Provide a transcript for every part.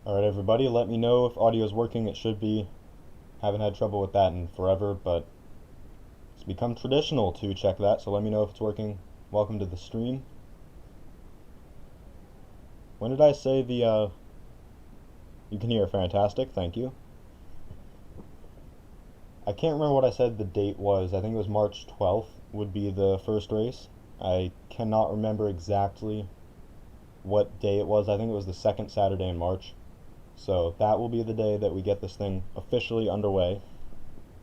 Alright everybody, let me know if audio is working. It should be. Haven't had trouble with that in forever, but it's become traditional to check that, so let me know if it's working. Welcome to the stream. When did I say you can hear? Fantastic, thank you. I can't remember what I said the date was. I think it was March 12th would be the first race. I cannot remember exactly what day it was. I think it was the second Saturday in March. So that will be the day that we get this thing officially underway.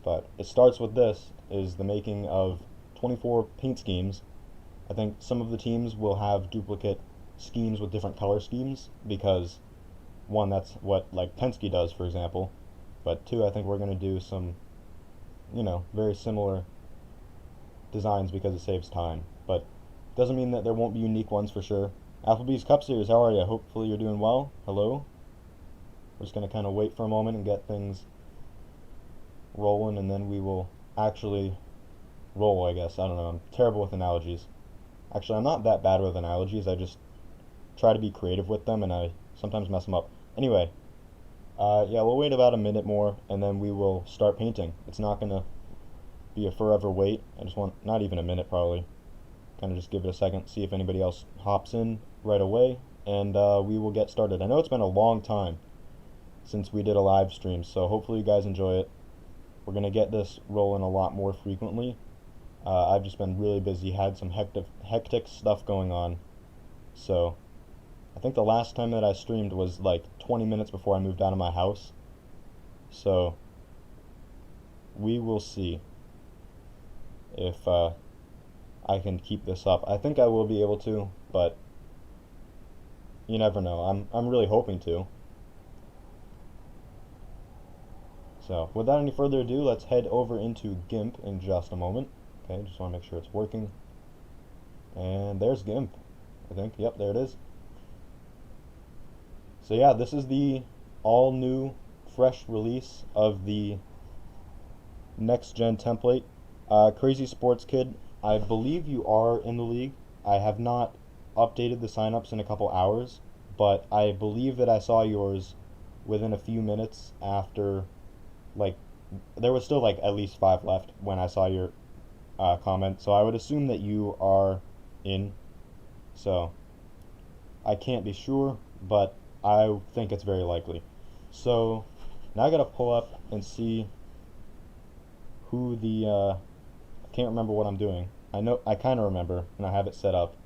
But it starts with this, is the making of 24 paint schemes. I think some of the teams will have duplicate schemes with different color schemes because one, that's what like Penske does, for example. But two, I think we're going to do some, very similar designs because it saves time. But doesn't mean that there won't be unique ones for sure. Applebee's Cup Series, how are you? Hopefully you're doing well. Hello. We're just going to kind of wait for a moment and get things rolling, and then we will actually roll, I guess. I don't know. I'm terrible with analogies. Actually, I'm not that bad with analogies. I just try to be creative with them, and I sometimes mess them up. Anyway, yeah, we'll wait about a minute more, and then we will start painting. It's not going to be a forever wait. I just want, not even a minute probably, kind of just give it a second, see if anybody else hops in right away, and we will get started. I know it's been a long time since we did a live stream, so hopefully you guys enjoy it. We're going to get this rolling a lot more frequently. I've just been really busy, had some hectic stuff going on. So I think the last time that I streamed was like 20 minutes before I moved out of my house. So we will see if I can keep this up. I think I will be able to, but you never know. I'm really hoping to. So without any further ado, let's head over into GIMP in just a moment. Okay, just want to make sure it's working. And there's GIMP, I think. Yep, there it is. So yeah, this is the all new, fresh release of the next gen template. Crazy Sports Kid, I believe you are in the league. I have not updated the signups in a couple hours, but I believe that I saw yours within a few minutes after, like, there was still like at least 5 left when I saw your comment, so I would assume that you are in. So I can't be sure, but I think it's very likely. So now I gotta pull up and see who the I can't remember what I'm doing. I know I kind of remember and I have it set up,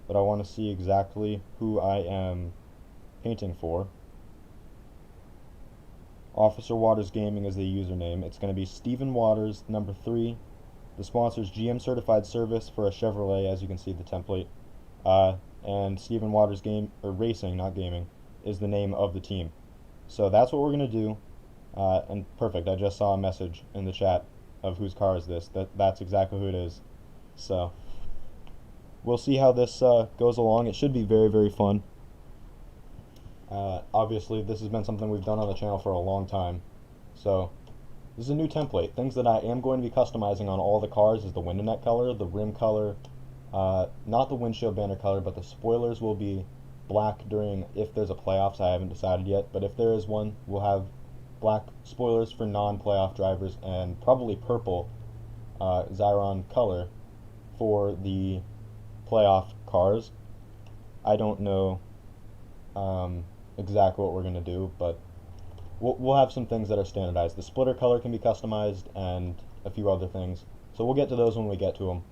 but I want to see exactly who I am painting for. Officer Waters Gaming is the username. It's going to be Stephen Waters, number 3. The sponsor's GM Certified Service for a Chevrolet, as you can see the template. And Stephen Waters Racing, not Gaming, is the name of the team. So that's what we're going to do. And perfect, I just saw a message in the chat of whose car is this. That's exactly who it is. So we'll see how this goes along. It should be very, very fun. Obviously, this has been something we've done on the channel for a long time. So this is a new template. Things that I am going to be customizing on all the cars is the window net color, the rim color, not the windshield banner color, but the spoilers will be black if there's a playoffs. I haven't decided yet, but if there is one, we'll have black spoilers for non-playoff drivers and probably purple Xiron color for the playoff cars. I don't know exactly what we're going to do, but we'll have some things that are standardized. The splitter color can be customized and a few other things. So we'll get to those when we get to them.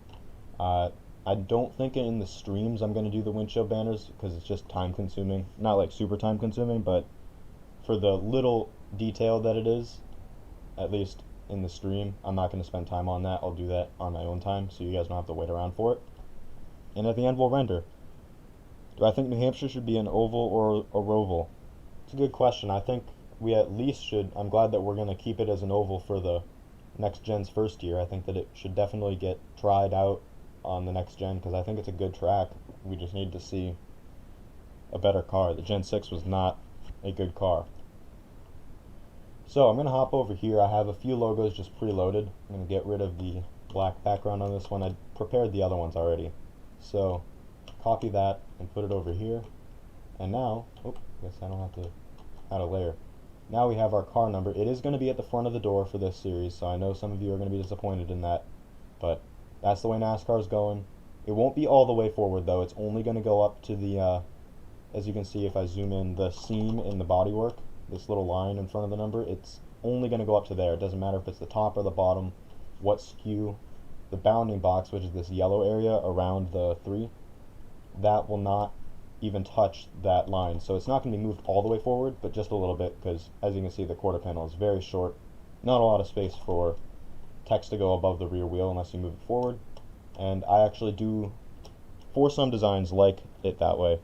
I don't think in the streams I'm going to do the windshield banners because it's just time consuming. Not like super time consuming, but for the little detail that it is, at least in the stream, I'm not going to spend time on that. I'll do that on my own time so you guys don't have to wait around for it. And at the end we'll render. Do I think New Hampshire should be an oval or a roval? It's a good question. I think we at least should. I'm glad that we're going to keep it as an oval for the next gen's first year. I think that it should definitely get tried out on the next gen because I think it's a good track. We just need to see a better car. The Gen 6 was not a good car. So I'm going to hop over here. I have a few logos just preloaded. I'm going to get rid of the black background on this one. I prepared the other ones already. So copy that and put it over here. And now, I guess I don't have to add a layer. Now we have our car number. It is going to be at the front of the door for this series, so I know some of you are going to be disappointed in that, but that's the way NASCAR is going. It won't be all the way forward though. It's only going to go up to the, as you can see if I zoom in, the seam in the bodywork, this little line in front of the number, it's only going to go up to there. It doesn't matter if it's the top or the bottom, what skew. The bounding box, which is this yellow area around the 3, that will not even touch that line. So it's not going to be moved all the way forward, but just a little bit, because as you can see, the quarter panel is very short. Not a lot of space for text to go above the rear wheel unless you move it forward. And I actually do, for some designs, like it that way.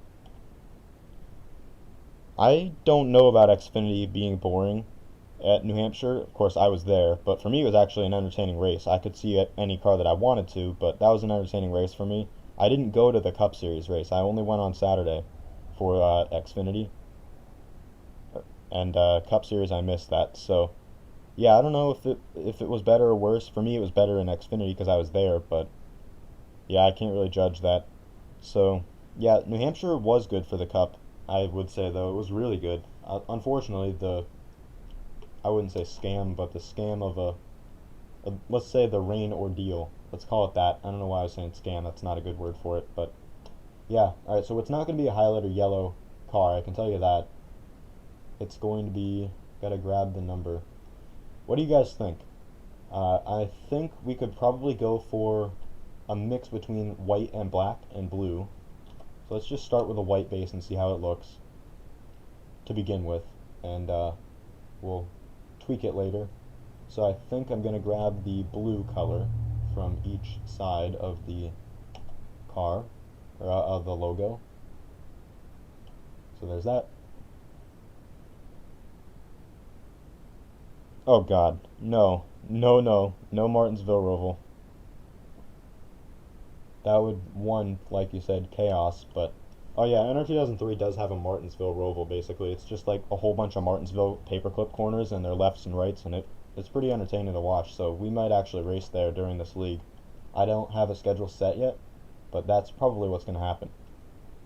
I don't know about Xfinity being boring at New Hampshire. Of course, I was there, but for me it was actually an entertaining race. I could see any car that I wanted to, but that was an entertaining race for me. I didn't go to the Cup Series race. I only went on Saturday for Xfinity. And Cup Series, I missed that. So, yeah, I don't know if it was better or worse. For me, it was better in Xfinity because I was there, but yeah, I can't really judge that. So, yeah, New Hampshire was good for the Cup, I would say, though. It was really good. Unfortunately, I wouldn't say scam, but the scam of let's say the rain ordeal. Let's call it that. I don't know why I was saying scam. That's not a good word for it, but yeah. Alright, so it's not going to be a highlight or yellow car, I can tell you that. It's going to be, gotta grab the number. What do you guys think? I think we could probably go for a mix between white and black and blue. So let's just start with a white base and see how it looks to begin with, and we'll tweak it later. So I think I'm going to grab the blue color from each side of the car, or of the logo. So there's that. Oh god, no, no Martinsville Roval. That would, like you said, chaos, but oh yeah, NR 2003 does have a Martinsville Roval, basically. It's just like a whole bunch of Martinsville paperclip corners and their lefts and rights, and it's pretty entertaining to watch, so we might actually race there during this league. I don't have a schedule set yet, but that's probably what's going to happen.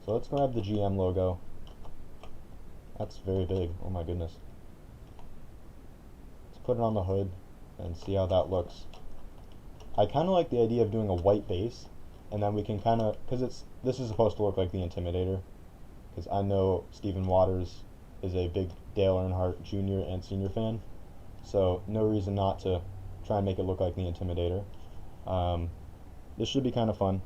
So let's grab the GM logo. That's very big, oh my goodness. Let's put it on the hood and see how that looks. I kind of like the idea of doing a white base, and then we can kind of, because this is supposed to look like the Intimidator, because I know Stephen Waters is a big Dale Earnhardt Jr. and Senior fan, so no reason not to try and make it look like the Intimidator. This should be kind of fun.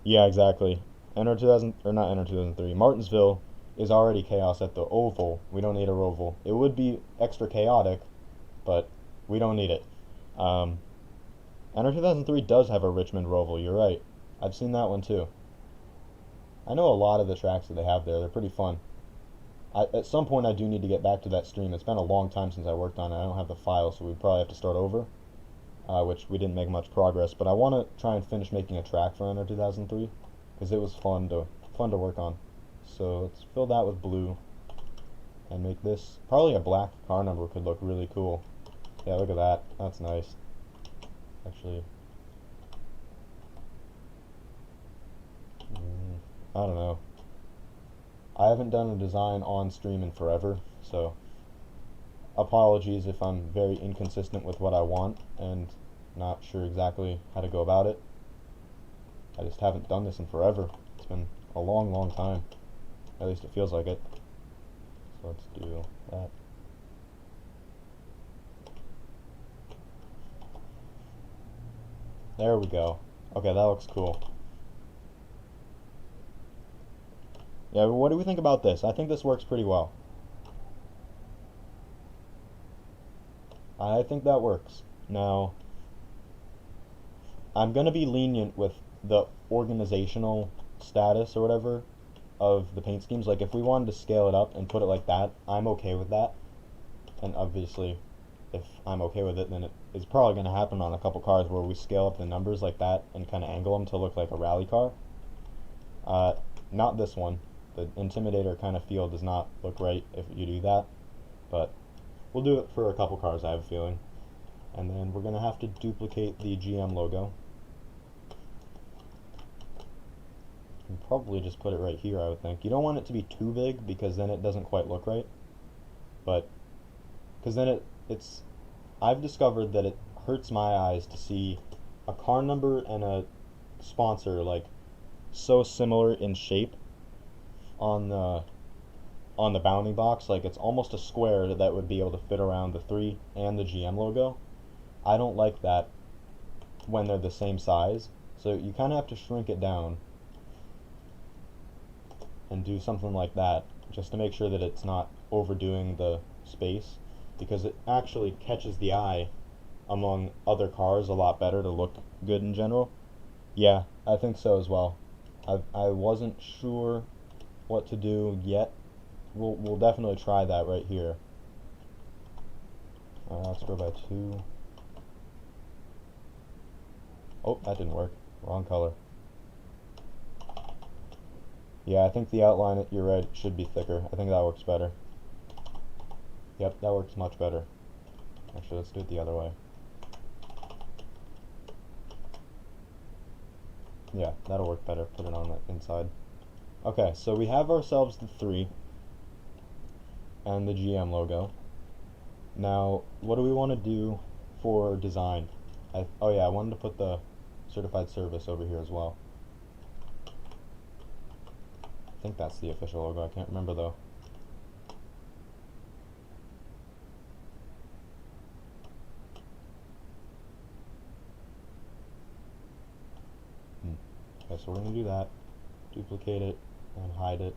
Yeah, exactly. NR 2000, or not NR 2003, Martinsville is already chaos at the oval. We don't need a roval. It would be extra chaotic, but we don't need it. NR 2003 does have a Richmond roval, you're right. I've seen that one too. I know a lot of the tracks that they have there. They're pretty fun. At some point I do need to get back to that stream. It's been a long time since I worked on it. I don't have the file, so we probably have to start over, which we didn't make much progress. But I want to try and finish making a track for NR 2003 because it was fun to work on. So let's fill that with blue and make this probably a black car number. Could look really cool. Yeah, look at that. That's nice. Actually, I don't know. I haven't done a design on stream in forever, so apologies if I'm very inconsistent with what I want and not sure exactly how to go about it. I just haven't done this in forever. It's been a long time. At least it feels like it. So let's do that. There we go. Okay, that looks cool. Yeah, what do we think about this? I think this works pretty well. I think that works. Now, I'm going to be lenient with the organizational status or whatever of the paint schemes. Like, if we wanted to scale it up and put it like that, I'm okay with that. And obviously, if I'm okay with it, then it is probably going to happen on a couple cars where we scale up the numbers like that and kind of angle them to look like a rally car. Not this one. The Intimidator kind of feel does not look right if you do that, but we'll do it for a couple cars, I have a feeling. And then we're going to have to duplicate the GM logo. And probably just put it right here, I would think. You don't want it to be too big because then it doesn't quite look right. But, because then it's, I've discovered that it hurts my eyes to see a car number and a sponsor like so similar in shape on the bounding box. Like it's almost a square that would be able to fit around the 3 and the GM logo. I don't like that when they're the same size, so you kind of have to shrink it down and do something like that just to make sure that it's not overdoing the space, because it actually catches the eye among other cars a lot better to look good in general. Yeah, I think so as well. I wasn't sure what to do yet. We'll definitely try that right here. Let's go by 2. Oh, that didn't work. Wrong color. Yeah, I think the outline, you're right, should be thicker. I think that works better. Yep, that works much better. Actually, let's do it the other way. Yeah, that'll work better. Put it on the inside. Okay, so we have ourselves the 3 and the GM logo. Now, what do we want to do for design? Oh yeah, I wanted to put the certified service over here as well. I think that's the official logo. I can't remember though. Okay, so we're going to do that. Duplicate it and hide it.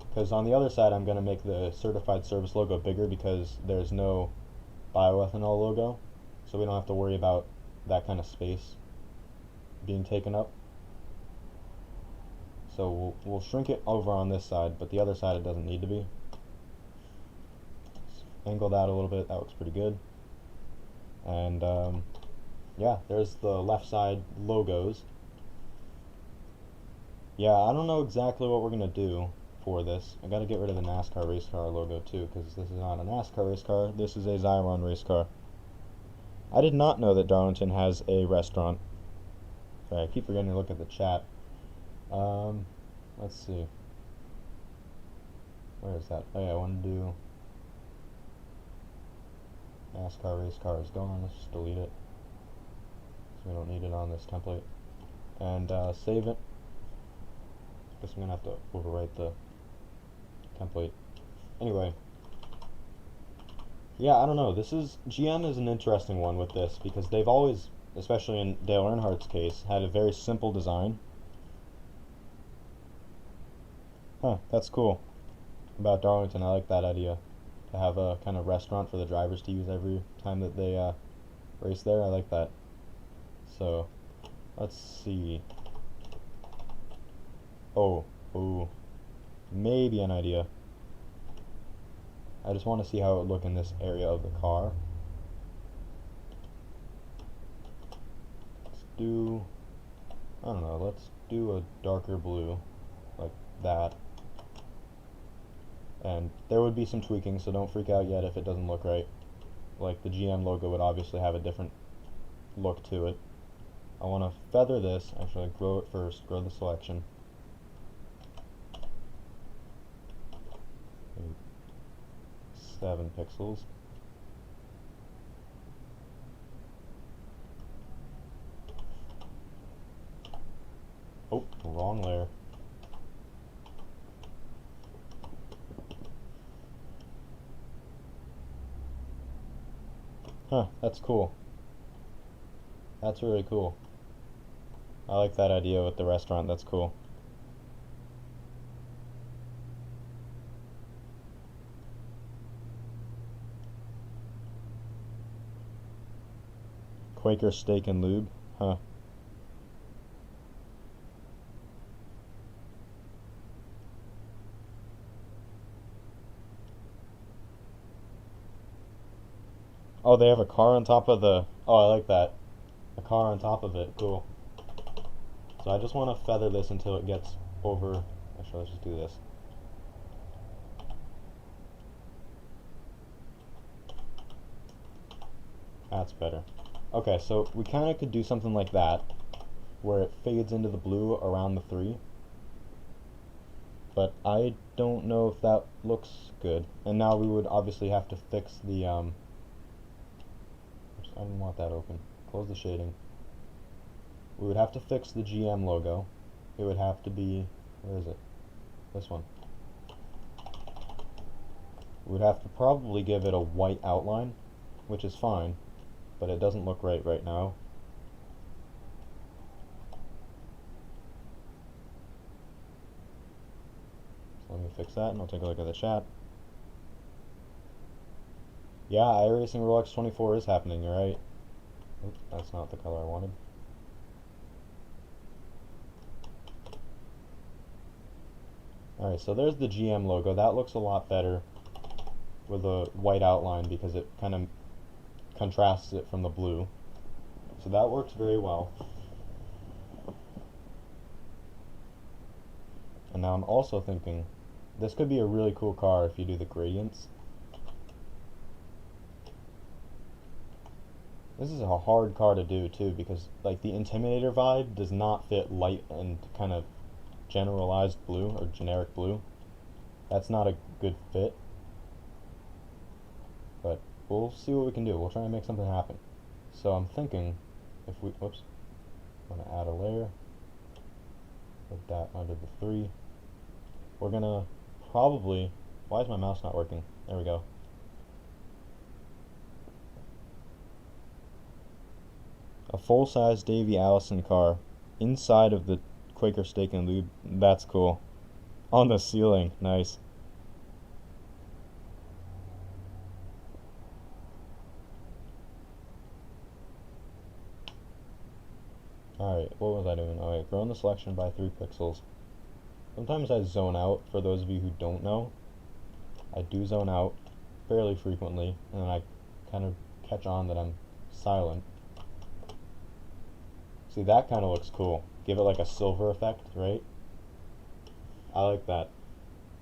Because on the other side, I'm going to make the certified service logo bigger because there's no bioethanol logo. So we don't have to worry about that kind of space being taken up. So we'll shrink it over on this side, but the other side it doesn't need to be. Let's angle that a little bit. That looks pretty good. And yeah, there's the left side logos. Yeah, I don't know exactly what we're going to do for this. I got to get rid of the NASCAR race car logo too, because this is not a NASCAR race car. This is a Xiron race car. I did not know that Darlington has a restaurant. Sorry, I keep forgetting to look at the chat. Let's see. Where is that? Oh yeah, I want to do NASCAR race car is gone. Let's just delete it, so we don't need it on this template. And save it. Guess I'm gonna have to overwrite the template. Anyway, yeah, I don't know. GM is an interesting one with this because they've always, especially in Dale Earnhardt's case, had a very simple design. Huh, that's cool. About Darlington, I like that idea. To have a kind of restaurant for the drivers to use every time that they race there. I like that. So, let's see. Oh, maybe an idea. I just want to see how it would look in this area of the car. Let's do, I don't know, let's do a darker blue, like that. And there would be some tweaking, so don't freak out yet if it doesn't look right. Like the GM logo would obviously have a different look to it. I want to feather this, actually grow it first, grow the selection. 7 pixels. Oh, wrong layer. Huh, that's cool. That's really cool. I like that idea with the restaurant, that's cool. Quaker Steak and Lube, huh. Oh, they have a car on top of the, oh, I like that. A car on top of it, cool. So I just want to feather this until it gets over, actually let's just do this. That's better. Okay, so we kind of could do something like that, where it fades into the blue around the 3. but I don't know if that looks good. And now we would obviously have to fix the, oops, I didn't want that open. Close the shading. We would have to fix the GM logo. It would have to be, where is it? This one. We would have to probably give it a white outline, which is fine, but it doesn't look right now. So let me fix that and I'll take a look at the chat. Yeah, iRacing Rolex 24 is happening, you're right. Oops, that's not the color I wanted. Alright, so there's the GM logo. That looks a lot better with a white outline because it kind of contrasts it from the blue. So that works very well. And now I'm also thinking, this could be a really cool car if you do the gradients. This is a hard car to do too because like the Intimidator vibe does not fit light and kind of generalized blue or generic blue. That's not a good fit. But we'll see what we can do. We'll try and make something happen. So I'm thinking if we, whoops, I'm going to add a layer. Put that under the 3. We're going to probably, why is my mouse not working? There we go. A full-size Davey Allison car inside of the Quaker Steak and Lube. That's cool. On the ceiling. Nice. Alright, what was I doing? Alright, growing the selection by 3 pixels. Sometimes I zone out, for those of you who don't know. I do zone out fairly frequently, and then I kind of catch on that I'm silent. See, that kind of looks cool. Give it like a silver effect, right? I like that.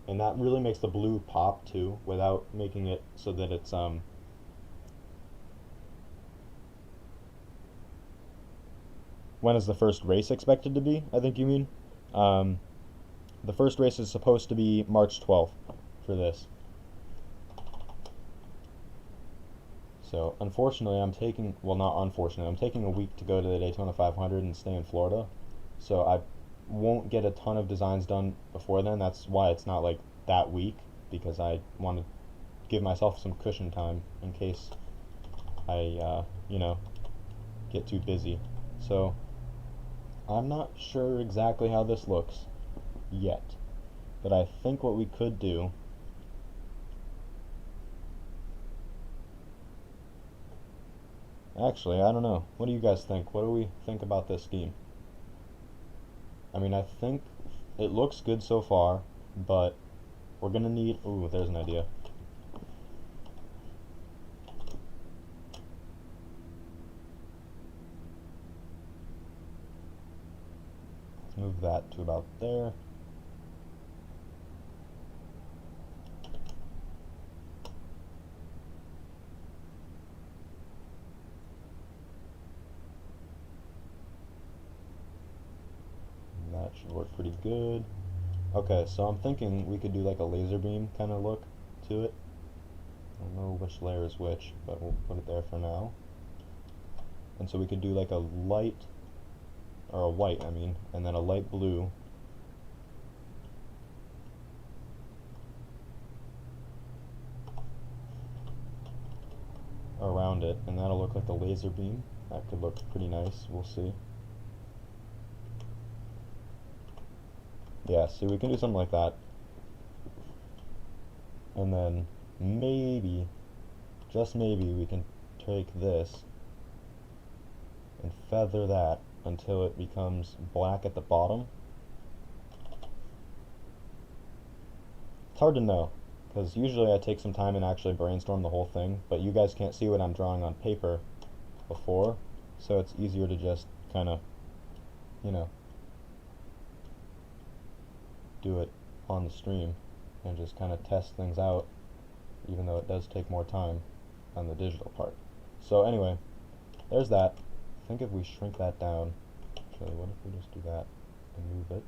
And that really makes the blue pop too, without making it so that it's, when is the first race expected to be, I think you mean? The first race is supposed to be March 12th for this. So, unfortunately, I'm taking, well, not unfortunately, I'm taking a week to go to the Daytona 500 and stay in Florida. So I won't get a ton of designs done before then. That's why it's not like that week, because I want to give myself some cushion time in case I, you know, get too busy. So I'm not sure exactly how this looks yet, but I think what we could do actually, I don't know. What do you guys think? What do we think about this scheme? I mean, I think it looks good so far, but we're gonna need, ooh, there's an idea. Let's move that to about there. That should work pretty good. Okay, so I'm thinking we could do like a laser beam kind of look to it. I don't know which layer is which, but we'll put it there for now. And so we could do like a light, or a white, I mean, and then a light blue. Around it, and that'll look like the laser beam. That could look pretty nice, we'll see. Yeah, see, we can do something like that. And then maybe, just maybe, we can take this and feather that until it becomes black at the bottom. It's hard to know, because usually I take some time and actually brainstorm the whole thing, but you guys can't see what I'm drawing on paper before, so it's easier to just kind of, you know, do it on the stream and just kind of test things out, even though it does take more time on the digital part. So anyway, there's that. I think if we shrink that down, actually, what if we just do that and move it?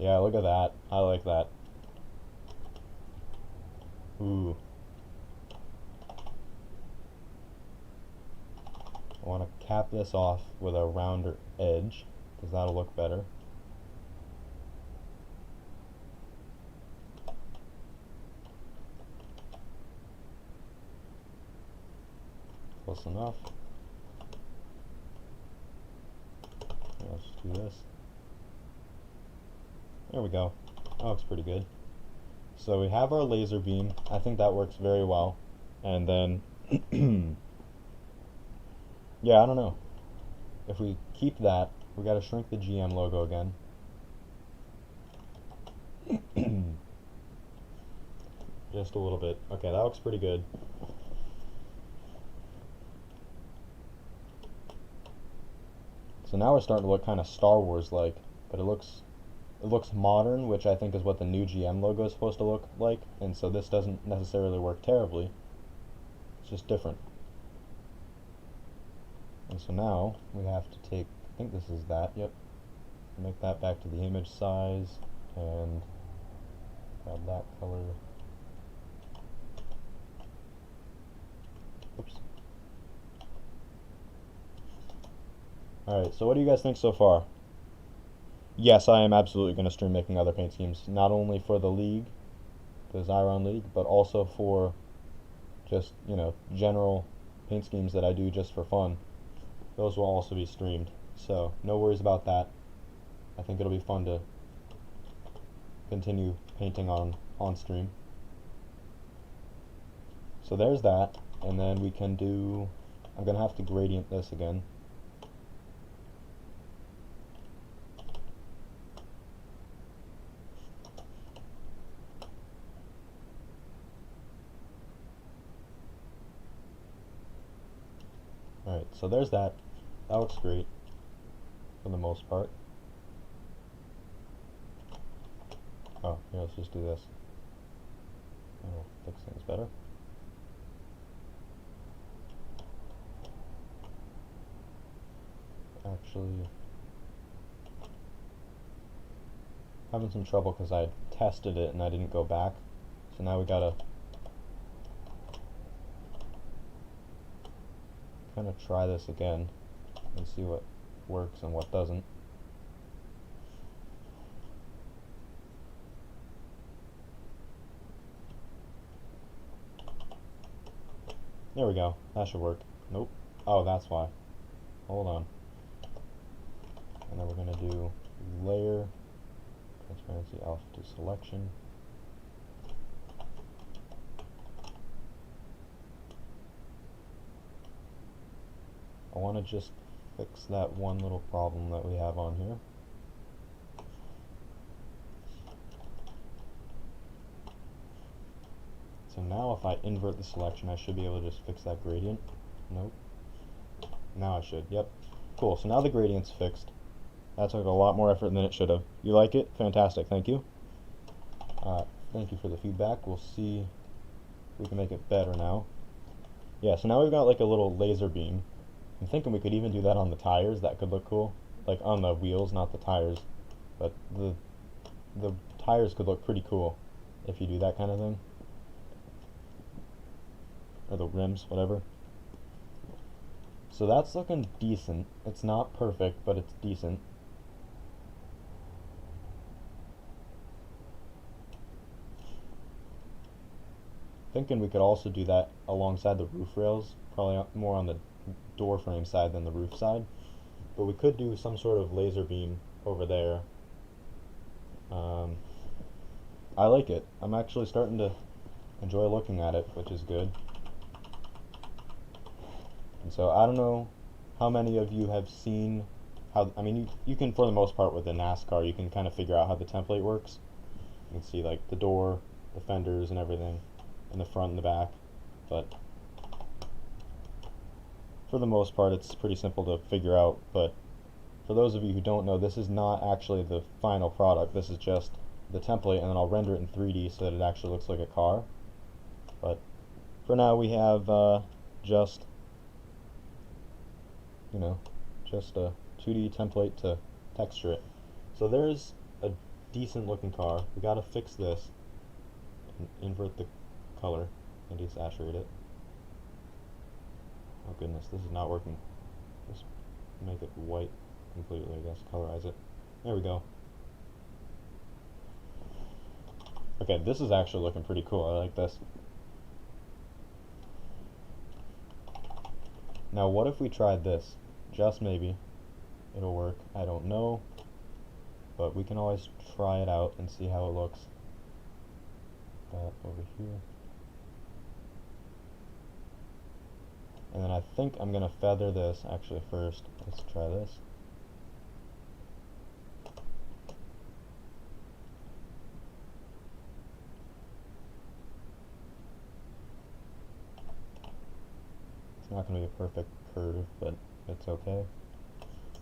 Yeah, look at that. I like that. Ooh. I want to cap this off with a rounder edge, because that'll look better. Close enough. Let's do this. There we go. That looks pretty good. So we have our laser beam. I think that works very well. And then, yeah, I don't know. If we keep that, we got to shrink the GM logo again. Just a little bit. Okay, that looks pretty good. So now we're starting to look kind of Star Wars like, but it looks modern, which I think is what the new GM logo is supposed to look like, and so this doesn't necessarily work terribly. It's just different. And so now we have to take, I think this is that, yep. Make that back to the image size and grab that color. Oops. Alright, so what do you guys think so far? Yes, I am absolutely going to stream making other paint schemes, not only for the league, the Xiron League, but also for just, you know, general paint schemes that I do just for fun. Those will also be streamed, so no worries about that. I think it'll be fun to continue painting on stream. So there's that, and then we can do, I'm going to have to gradient this again. Alright, so there's that. That looks great for the most part. Oh, here, let's just do this. That'll fix things better. Actually, having some trouble because I tested it and I didn't go back. So now we gotta kind of try this again and see what works and what doesn't. There we go. That should work. Nope. Oh, that's why. Hold on. And then we're going to do layer, transparency alpha to selection. I want to just fix that one little problem that we have on here. So now if I invert the selection, I should be able to just fix that gradient. Nope. Now I should. Yep. Cool. So now the gradient's fixed. That took a lot more effort than it should have. You like it? Fantastic. Thank you. Thank you for the feedback. We'll see if we can make it better now. Yeah, so now we've got like a little laser beam. I'm thinking we could even do that on the tires. That could look cool. Like on the wheels, not the tires. But the tires could look pretty cool if you do that kind of thing. Or the rims, whatever. So that's looking decent. It's not perfect, but it's decent. Thinking we could also do that alongside the roof rails, probably more on the door frame side than the roof side. But we could do some sort of laser beam over there. I like it. I'm actually starting to enjoy looking at it, which is good. And so I don't know how many of you have seen how, I mean, you can, for the most part with the NASCAR, you can kind of figure out how the template works. You can see like the door, the fenders and everything, in the front and the back. But for the most part, it's pretty simple to figure out. But for those of you who don't know, this is not actually the final product. This is just the template, and then I'll render it in 3D so that it actually looks like a car. But for now, we have just a 2D template to texture it. So there's a decent looking car. We gotta fix this and invert the color and desaturate it. Oh goodness, this is not working. Just make it white completely, I guess. Colorize it. There we go. Okay, this is actually looking pretty cool. I like this. Now, what if we tried this? Just maybe. It'll work. I don't know. But we can always try it out and see how it looks. That over here. And then I think I'm going to feather this actually first. Let's try this. It's not going to be a perfect curve, but it's okay.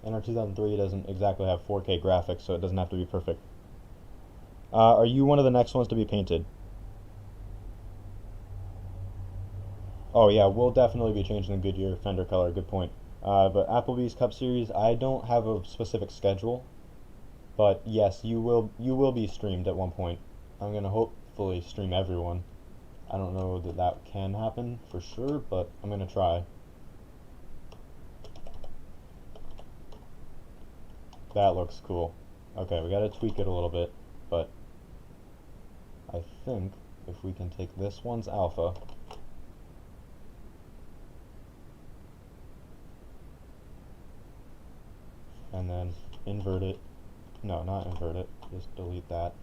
And our 2003 doesn't exactly have 4K graphics, so it doesn't have to be perfect. Are you one of the next ones to be painted? Oh yeah, we'll definitely be changing the Goodyear fender color, good point. But Applebee's Cup Series, I don't have a specific schedule, but yes, you will be streamed at one point. I'm gonna hopefully stream everyone. I don't know that that can happen for sure, but I'm gonna try. That looks cool. Okay, we gotta tweak it a little bit, but I think if we can take this one's alpha and then invert it. No, not invert it. Just delete that.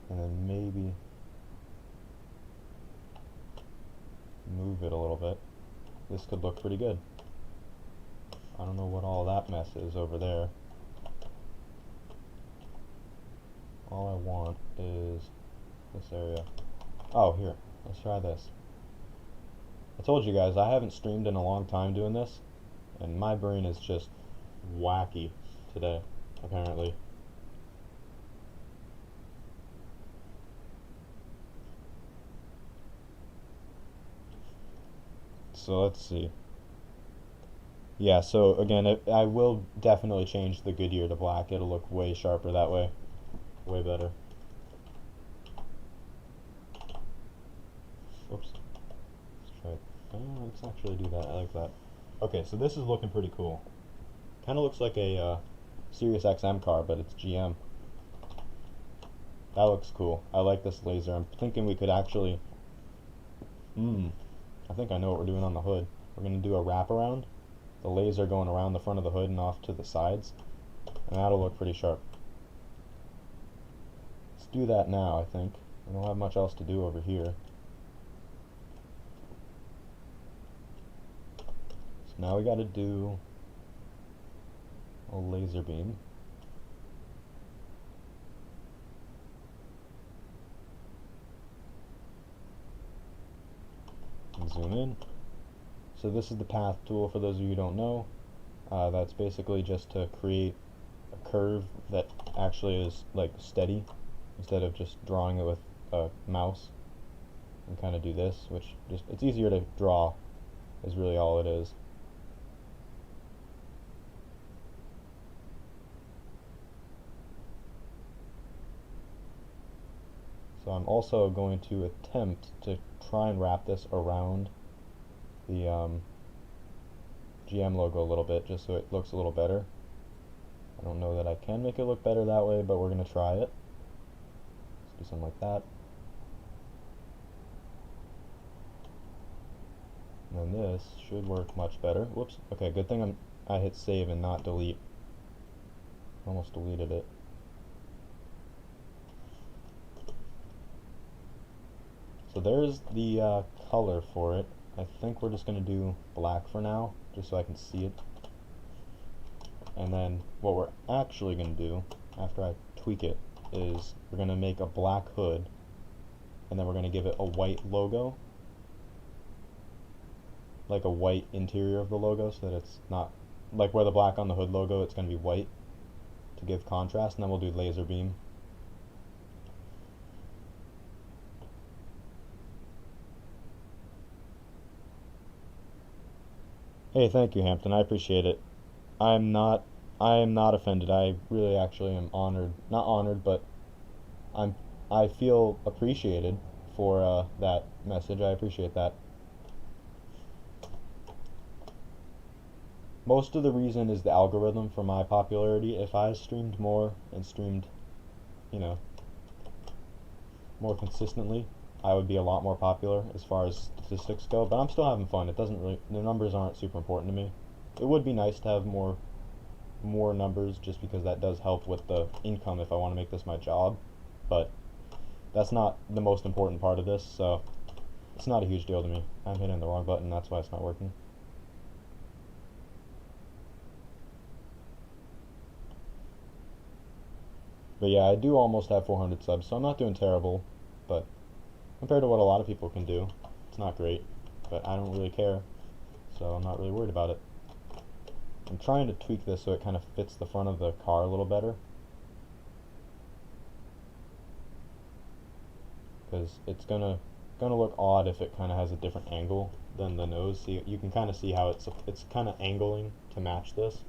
And then maybe move it a little bit. This could look pretty good. I don't know what all that mess is over there. All I want is this area. Oh, here. Let's try this. I told you guys, I haven't streamed in a long time doing this, and my brain is just wacky today, apparently. So let's see. Yeah, so again, I will definitely change the Goodyear to black. It'll look way sharper that way. Way better. Oops. Let's try it. Let's actually do that. I like that. Okay, so this is looking pretty cool. Kind of looks like a Sirius XM car, but it's GM. That looks cool. I like this laser. I'm thinking we could actually... I think I know what we're doing on the hood. We're going to do a wraparound. The laser going around the front of the hood and off to the sides. And that'll look pretty sharp. Let's do that now, I think. We don't have much else to do over here. So now we got to do a laser beam. And zoom in. So this is the path tool for those of you who don't know. That's basically just to create a curve that actually is like steady instead of just drawing it with a mouse and kind of do this, which just it's easier to draw is really all it is. So I'm also going to attempt to try and wrap this around the GM logo a little bit, just so it looks a little better. I don't know that I can make it look better that way, but we're going to try it. Let's do something like that. And then this should work much better. Whoops. Okay, good thing I hit save and not delete. Almost deleted it. So there's the color for it. I think we're just going to do black for now, just so I can see it. And then what we're actually going to do, after I tweak it, is we're going to make a black hood, and then we're going to give it a white logo, like a white interior of the logo, so that it's not, like where the black on the hood logo, it's going to be white to give contrast, and then we'll do laser beam. Hey, thank you, Hampton. I appreciate it. I'm not I am not offended. I really actually am honored. Not honored, but I'm I feel appreciated for that message. I appreciate that. Most of the reason is the algorithm for my popularity. If I streamed more and streamed, you know, more consistently, I would be a lot more popular as far as statistics go. But I'm still having fun. It doesn't really, the numbers aren't super important to me. It would be nice to have more numbers just because that does help with the income if I want to make this my job. But that's not the most important part of this, so it's not a huge deal to me. I'm hitting the wrong button, that's why it's not working. But yeah, I do almost have 400 subs, so I'm not doing terrible, but compared to what a lot of people can do, it's not great. But I don't really care, so I'm not really worried about it. I'm trying to tweak this so it kind of fits the front of the car a little better, because it's gonna look odd if it kind of has a different angle than the nose. See, you can kind of see how it's kind of angling to match this,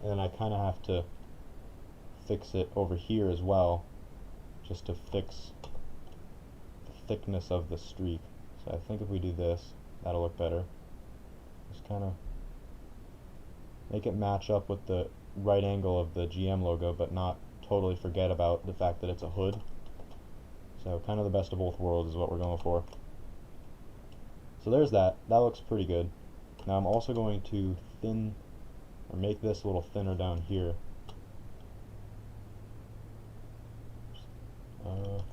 and then I kind of have to fix it over here as well, just to fix the thickness of the streak. So I think if we do this, that'll look better. Just kind of make it match up with the right angle of the GM logo, but not totally forget about the fact that it's a hood. So kind of the best of both worlds is what we're going for. So there's that. That looks pretty good. Now I'm also going to thin, or make this a little thinner down here.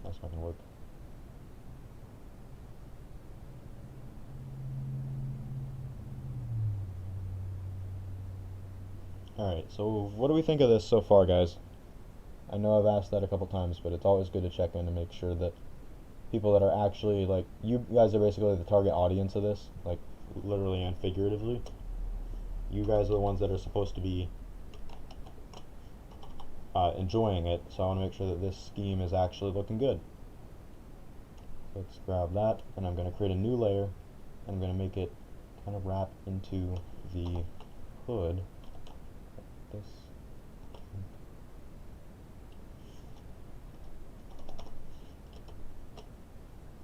That's not going to work. Alright, so what do we think of this so far, guys? I know I've asked that a couple times, but it's always good to check in and make sure that people that are actually, like, you guys are basically the target audience of this, like, literally and figuratively. You guys are the ones that are supposed to be enjoying it, so I want to make sure that this scheme is actually looking good. Let's grab that, and I'm going to create a new layer, and I'm going to make it kind of wrap into the hood. This.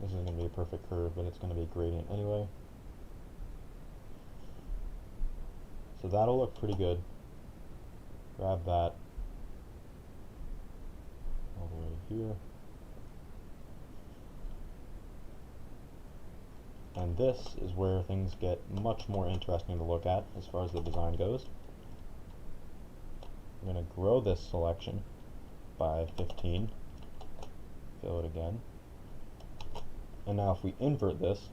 This is going to be a perfect curve, but it's going to be a gradient anyway. So that'll look pretty good. Grab that all the way here. And this is where things get much more interesting to look at as far as the design goes. I'm going to grow this selection by 15. Fill it again. And now if we invert this,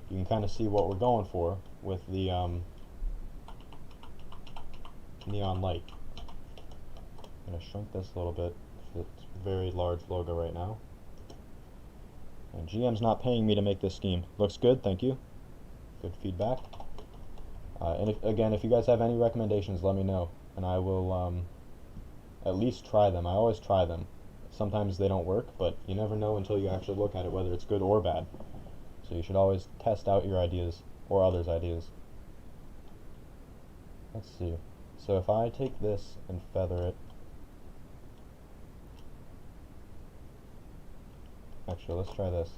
you can kind of see what we're going for with the neon light. I'm going to shrink this a little bit. It's a very large logo right now. And GM's not paying me to make this scheme. Looks good, thank you. Good feedback. And if you guys have any recommendations, let me know. And I will at least try them. I always try them. Sometimes they don't work, but you never know until you actually look at it whether it's good or bad. So you should always test out your ideas or others' ideas. Let's see. So if I take this and feather it, actually let's try this.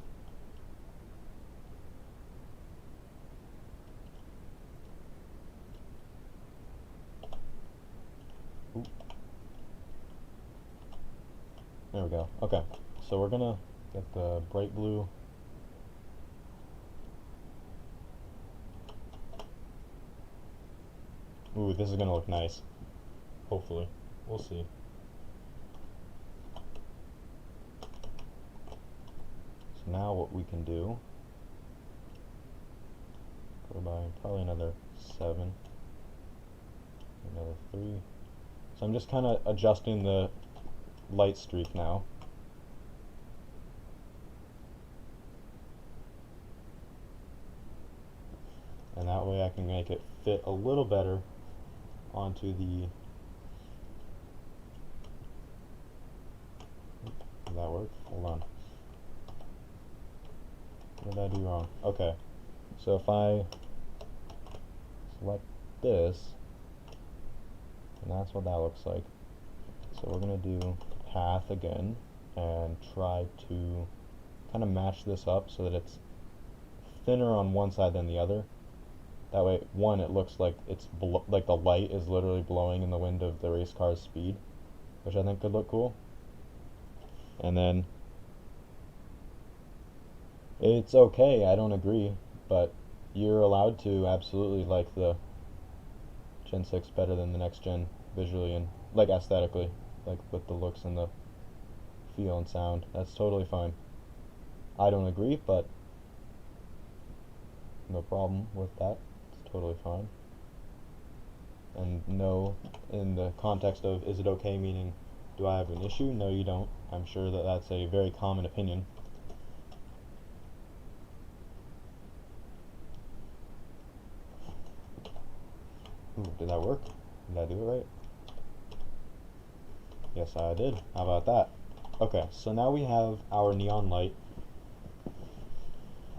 Ooh. There we go. Okay, so we're gonna get the bright blue. Ooh, this is gonna look nice. Hopefully. We'll see. So now what we can do, go by probably another 7, another 3. So I'm just kind of adjusting the light streak now. And that way I can make it fit a little better onto the... Did that work? Hold on. What did I do wrong? Okay. So if I select this, And that's what that looks like. So we're going to do path again and try to kind of match this up so that it's thinner on one side than the other. That way, one, it looks like it's like the light is literally blowing in the wind of the race car's speed, which I think could look cool. And then it's okay, I don't agree, but you're allowed to absolutely like the Gen 6 better than the next gen visually and like aesthetically, like with the looks and the feel and sound. That's totally fine. I don't agree, but no problem with that. It's totally fine. And no, in the context of is it okay, meaning do I have an issue? No, you don't. I'm sure that that's a very common opinion. Ooh, did that work? Did I do it right? Yes, I did. How about that? Okay, so now we have our neon light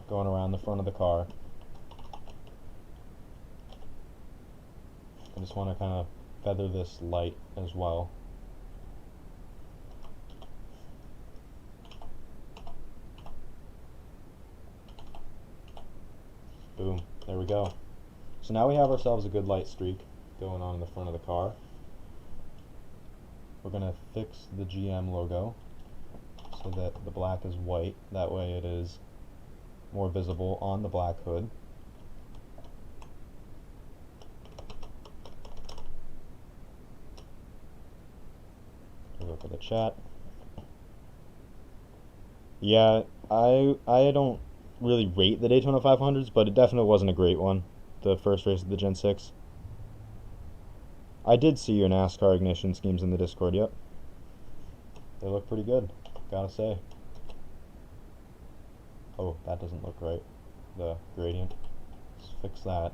going around the front of the car. I just want to kind of feather this light as well. Boom, there we go. So now we have ourselves a good light streak going on in the front of the car. We're going to fix the GM logo so that the black is white. That way it is more visible on the black hood. Look at the chat. Yeah, I don't really rate the Daytona 500s, but it definitely wasn't a great one. The first race of the Gen 6. I did see your NASCAR ignition schemes in the Discord, yep. They look pretty good, gotta say. Oh, that doesn't look right. The gradient. Let's fix that.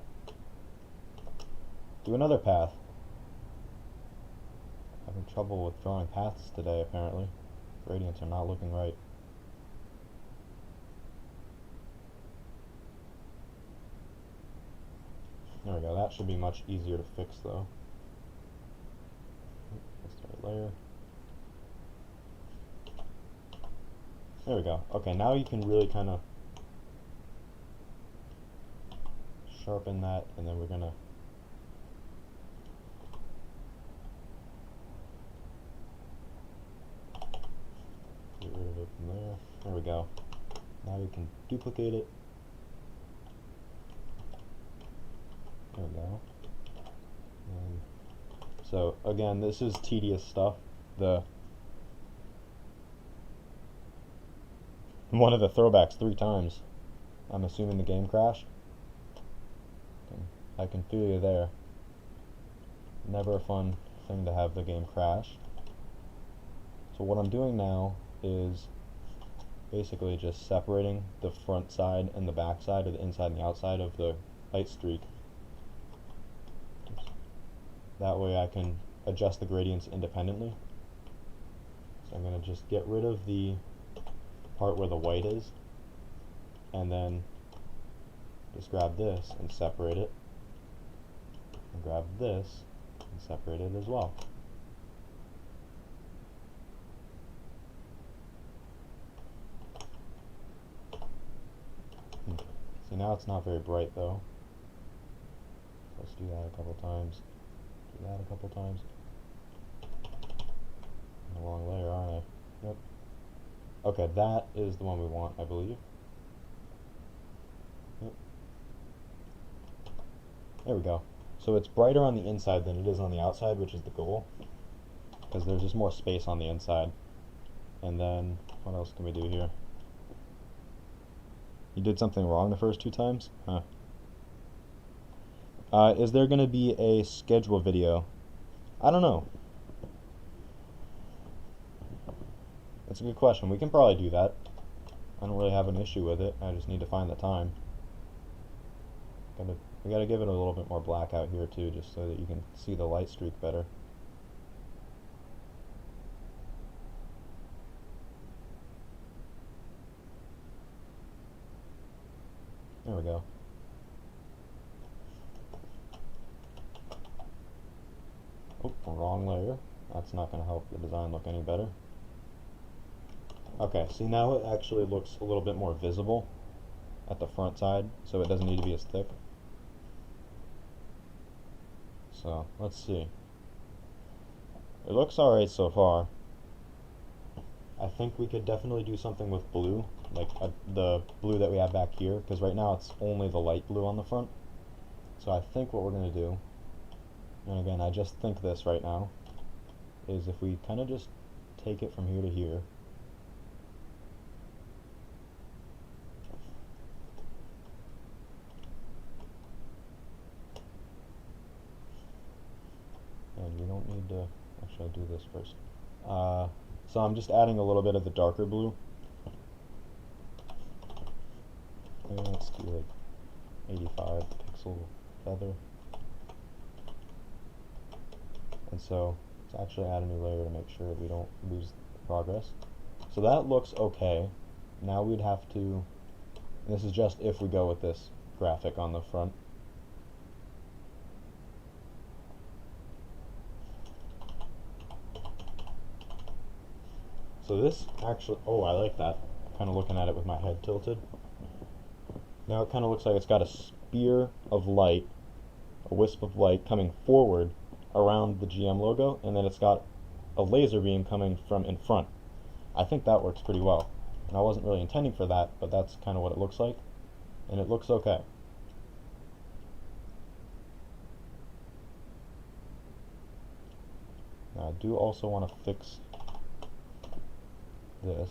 Do another path. Having trouble with drawing paths today, apparently. Gradients are not looking right. There we go, that should be much easier to fix though. Let's start a layer. There we go. Okay, now you can really kind of sharpen that, and then we're gonna get rid of it from there. There we go. Now we can duplicate it. There we go. And so again, this is tedious stuff. One of the throwbacks 3 times. I'm assuming the game crashed. I can feel you there. Never a fun thing to have the game crash. So what I'm doing now is basically just separating the front side and the back side, or the inside and the outside of the light streak. That way I can adjust the gradients independently. So I'm going to just get rid of the part where the white is, and then just grab this and separate it, and grab this and separate it as well. See, now it's not very bright though. Let's do that a couple times. Do that a couple times. I'm a long layer, aren't I? Yep. Okay, that is the one we want, I believe. Yep. There we go. So it's brighter on the inside than it is on the outside, which is the goal, because there's just more space on the inside. And then, what else can we do here? You did something wrong the first 2 times? Huh. Is there going to be a schedule video? I don't know. That's a good question. We can probably do that. I don't really have an issue with it. I just need to find the time. We gotta give it a little bit more black out here too, just so that you can see the light streak better. There we go. Oh, wrong layer. That's not going to help the design look any better. Okay, see now it actually looks a little bit more visible at the front side, so it doesn't need to be as thick. So, let's see. It looks alright so far. I think we could definitely do something with blue, like the blue that we have back here, because right now it's only the light blue on the front. So I think what we're going to do, and again, I just think this right now, is if we kind of just take it from here to here, and we don't need to, actually I'll do this first. So I'm just adding a little bit of the darker blue. Maybe let's do like 85 pixel feather. And so let's actually add a new layer to make sure that we don't lose progress. So that looks okay. Now we'd have to, and this is just if we go with this graphic on the front. So this actually, oh, I like that. Kind of looking at it with my head tilted. Now it kind of looks like it's got a spear of light, a wisp of light coming forward around the GM logo, and then it's got a laser beam coming from in front. I think that works pretty well. And I wasn't really intending for that, but that's kind of what it looks like. And it looks okay. Now I do also want to fix this,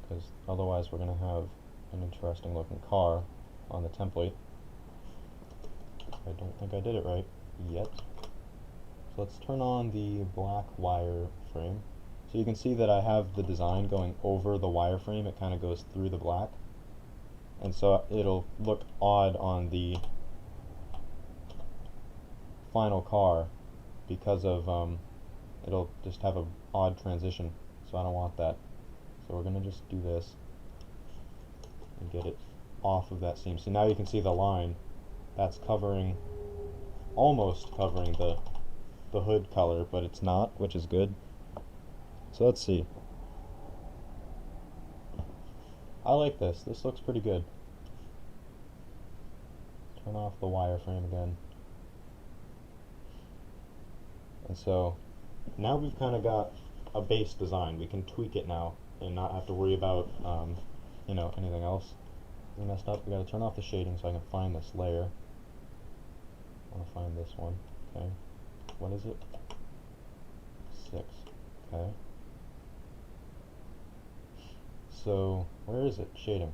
because otherwise we're going to have an interesting looking car on the template. I don't think I did it right yet. So let's turn on the black wire frame. So you can see that I have the design going over the wireframe. It kind of goes through the black. And so it'll look odd on the final car because of, it'll just have an odd transition. So I don't want that. So we're going to just do this and get it off of that seam. So now you can see the line that's covering, almost covering the hood color, but it's not, which is good. So let's see. I like this. This looks pretty good. Turn off the wireframe again. And so now we've kind of got a base design. We can tweak it now and not have to worry about you know, anything else. We messed up. We got to turn off the shading so I can find this layer. I want to find this one. Okay. What is it? 6. Okay. So where is it? Shading.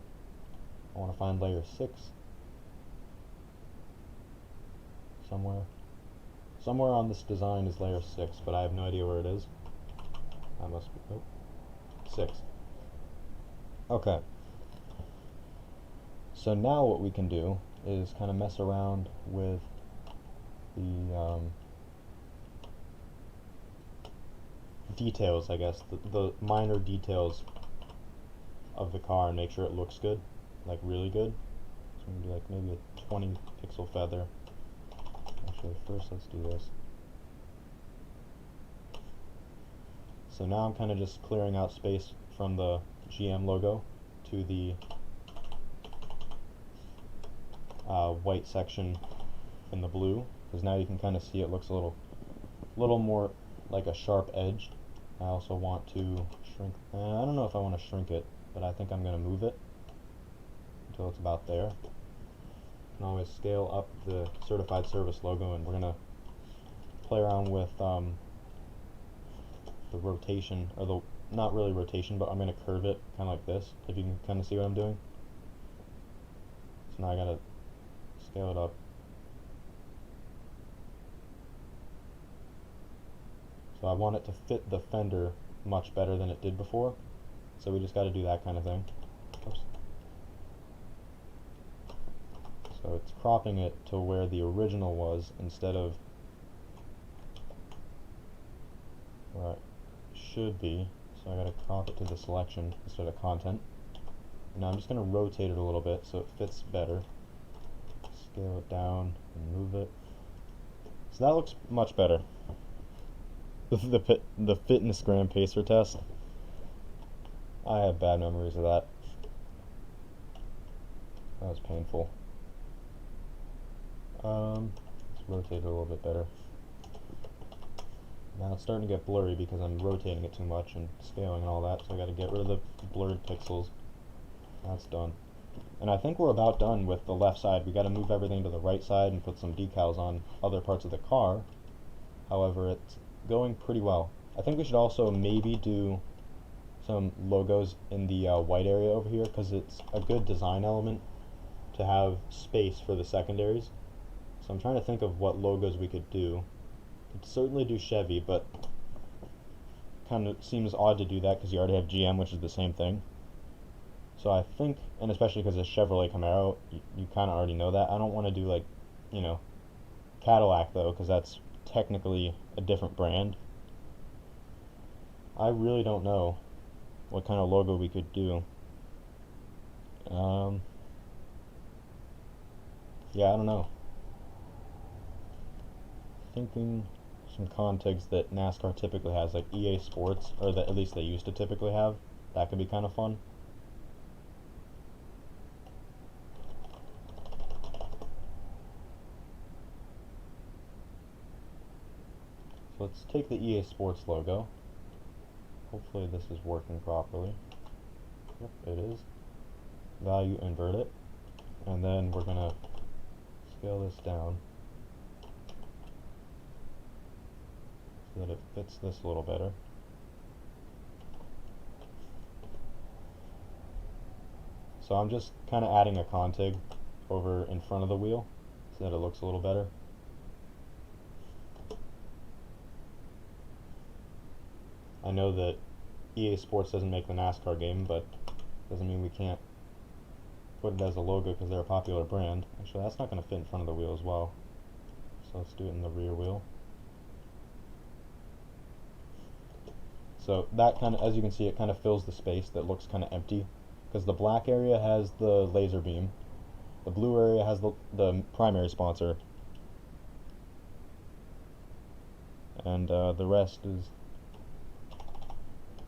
I want to find layer 6. Somewhere on this design is layer 6, but I have no idea where it is. I must be, oh, 6. Okay. So now what we can do is kind of mess around with the details, I guess, the minor details of the car and make sure it looks good, like really good. So I'm going to do like maybe a 20 pixel feather. Actually, first let's do this. So now I'm kind of just clearing out space from the GM logo to the white section in the blue, because now you can kind of see it looks a little more like a sharp edge. I also want to shrink, I don't know if I want to shrink it, but I think I'm going to move it until it's about there. You can always scale up the certified service logo, and we're going to play around with the rotation, or the, not really rotation, but I'm going to curve it kind of like this, if you can kind of see what I'm doing. So now I got to scale it up. So I want it to fit the fender much better than it did before. So we just got to do that kind of thing. Oops. So it's cropping it to where the original was instead of where it should be. So I got to crop it to the selection instead of content. And now I'm just going to rotate it a little bit so it fits better. Scale it down and move it. So that looks much better. the Fitnessgram pacer test. I have bad memories of that. That was painful. Let's rotate it a little bit better. Now it's starting to get blurry because I'm rotating it too much and scaling and all that, so I gotta get rid of the blurred pixels. That's done. And I think we're about done with the left side. We gotta move everything to the right side and put some decals on other parts of the car. However, it's going pretty well. I think we should also maybe do some logos in the white area over here, because it's a good design element to have space for the secondaries. So I'm trying to think of what logos we could do. Could certainly do Chevy, but kind of seems odd to do that because you already have GM, which is the same thing. So I think, and especially because it's Chevrolet Camaro, you kind of already know that. I don't want to do like, you know, Cadillac though, because that's technically a different brand. I really don't know what kind of logo we could do. Yeah, I don't know. Thinking some contigs that NASCAR typically has, like EA Sports, or that at least they used to typically have. That could be kind of fun. So let's take the EA Sports logo. Hopefully this is working properly. Yep, it is. Value invert it. And then we're going to scale this down so that it fits this a little better. So I'm just kind of adding a contig over in front of the wheel so that it looks a little better. I know that EA Sports doesn't make the NASCAR game, but doesn't mean we can't put it as a logo because they're a popular brand. Actually, that's not going to fit in front of the wheel as well. So let's do it in the rear wheel. So that kind of, as you can see, it kind of fills the space that looks kind of empty, because the black area has the laser beam, the blue area has the primary sponsor, and the rest is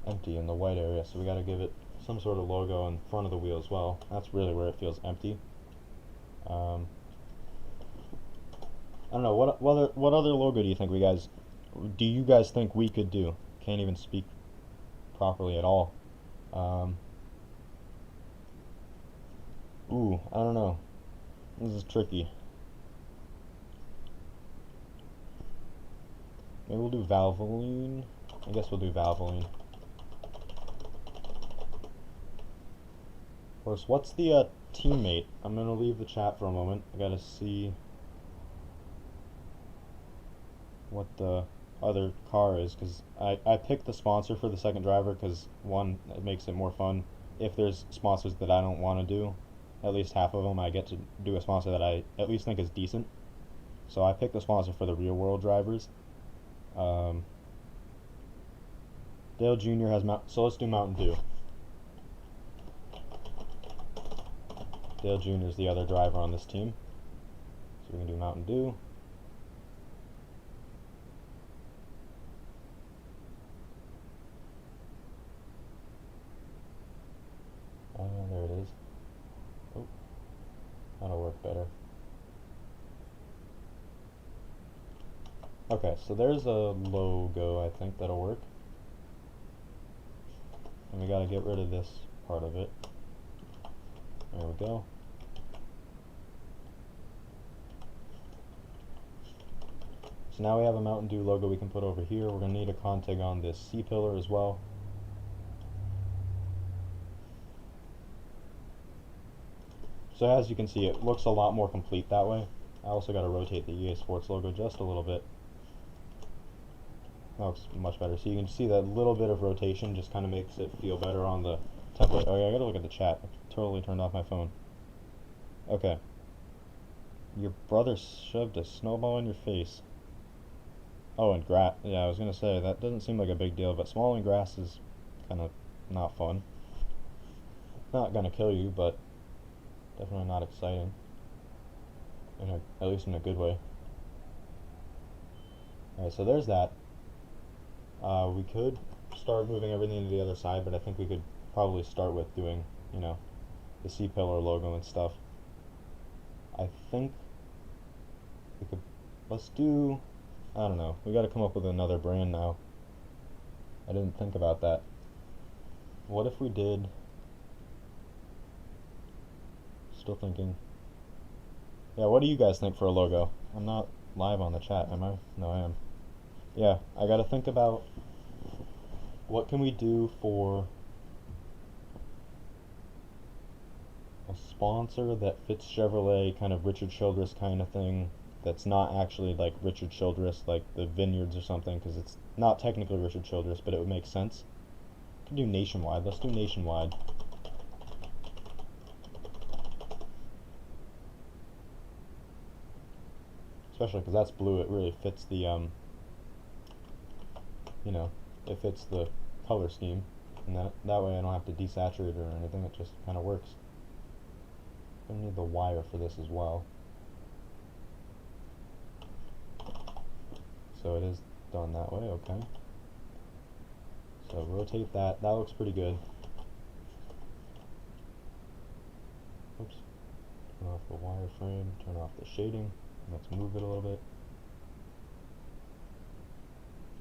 empty in the white area. So we got to give it some sort of logo in front of the wheel as well. That's really where it feels empty. I don't know, what other logo do you think do you guys think we could do? Can't even speak properly at all. Ooh, I don't know. This is tricky. Maybe we'll do Valvoline. I guess we'll do Valvoline. Of course, what's the teammate? I'm gonna leave the chat for a moment. I gotta see what the other car is, because I picked the sponsor for the second driver because, one, it makes it more fun. If there's sponsors that I don't want to do, at least half of them, I get to do a sponsor that I at least think is decent. So I picked the sponsor for the real world drivers. Dale Jr. has so let's do Mountain Dew. Dale Jr. is the other driver on this team, so we can do Mountain Dew. There it is. Oh, that'll work better. Okay, so there's a logo, I think that'll work. And we gotta get rid of this part of it. There we go. So now we have a Mountain Dew logo we can put over here. We're gonna need a contig on this C-pillar as well. So as you can see, it looks a lot more complete that way. I also got to rotate the EA Sports logo just a little bit. That looks much better. So you can see that little bit of rotation just kind of makes it feel better on the template. Oh yeah, I got to look at the chat. I totally turned off my phone. Okay. Your brother shoved a snowball in your face. Oh, and grass. Yeah, I was going to say, that doesn't seem like a big deal, but swallowing grass is kind of not fun. Not going to kill you, but definitely not exciting, at least in a good way. Alright, so there's that. We could start moving everything to the other side, but I think we could probably start with doing, you know, the C-pillar logo and stuff. I think we could, let's do, I don't know, we gotta come up with another brand now. I didn't think about that. What if we did, still thinking, yeah, what do you guys think for a logo? I'm not live on the chat, am I? No, I am. Yeah, I gotta think about what can we do for a sponsor that fits Chevrolet, kind of Richard Childress kind of thing, that's not actually like Richard Childress, like the Vineyards or something, because it's not technically Richard Childress, but it would make sense. We can do nationwide. Let's do nationwide. Especially because that's blue, it really fits the, you know, it fits the color scheme. And that way I don't have to desaturate it or anything, it just kind of works. I need the wire for this as well. So it is done that way, okay. So rotate that, that looks pretty good. Oops. Turn off the wireframe, turn off the shading. Let's move it a little bit.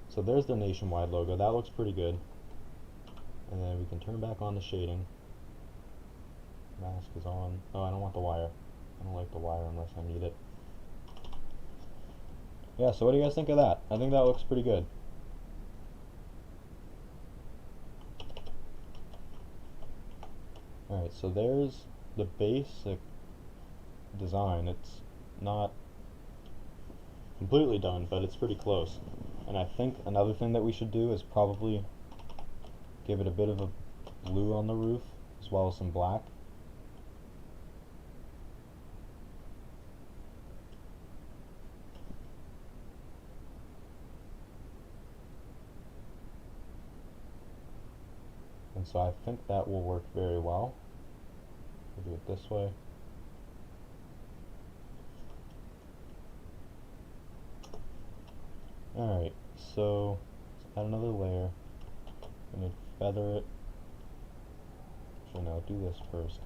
So there's the nationwide logo, that looks pretty good. And then we can turn back on the shading. Mask is on. Oh, I don't want the wire. I don't like the wire unless I need it. Yeah, so what do you guys think of that? I think that looks pretty good. Alright, so there's the basic design. It's not completely done, but it's pretty close. And I think another thing that we should do is probably give it a bit of a blue on the roof, as well as some black. And so I think that will work very well. We'll do it this way. Alright, so let's add another layer. I'm going to feather it. Actually, no, do this first.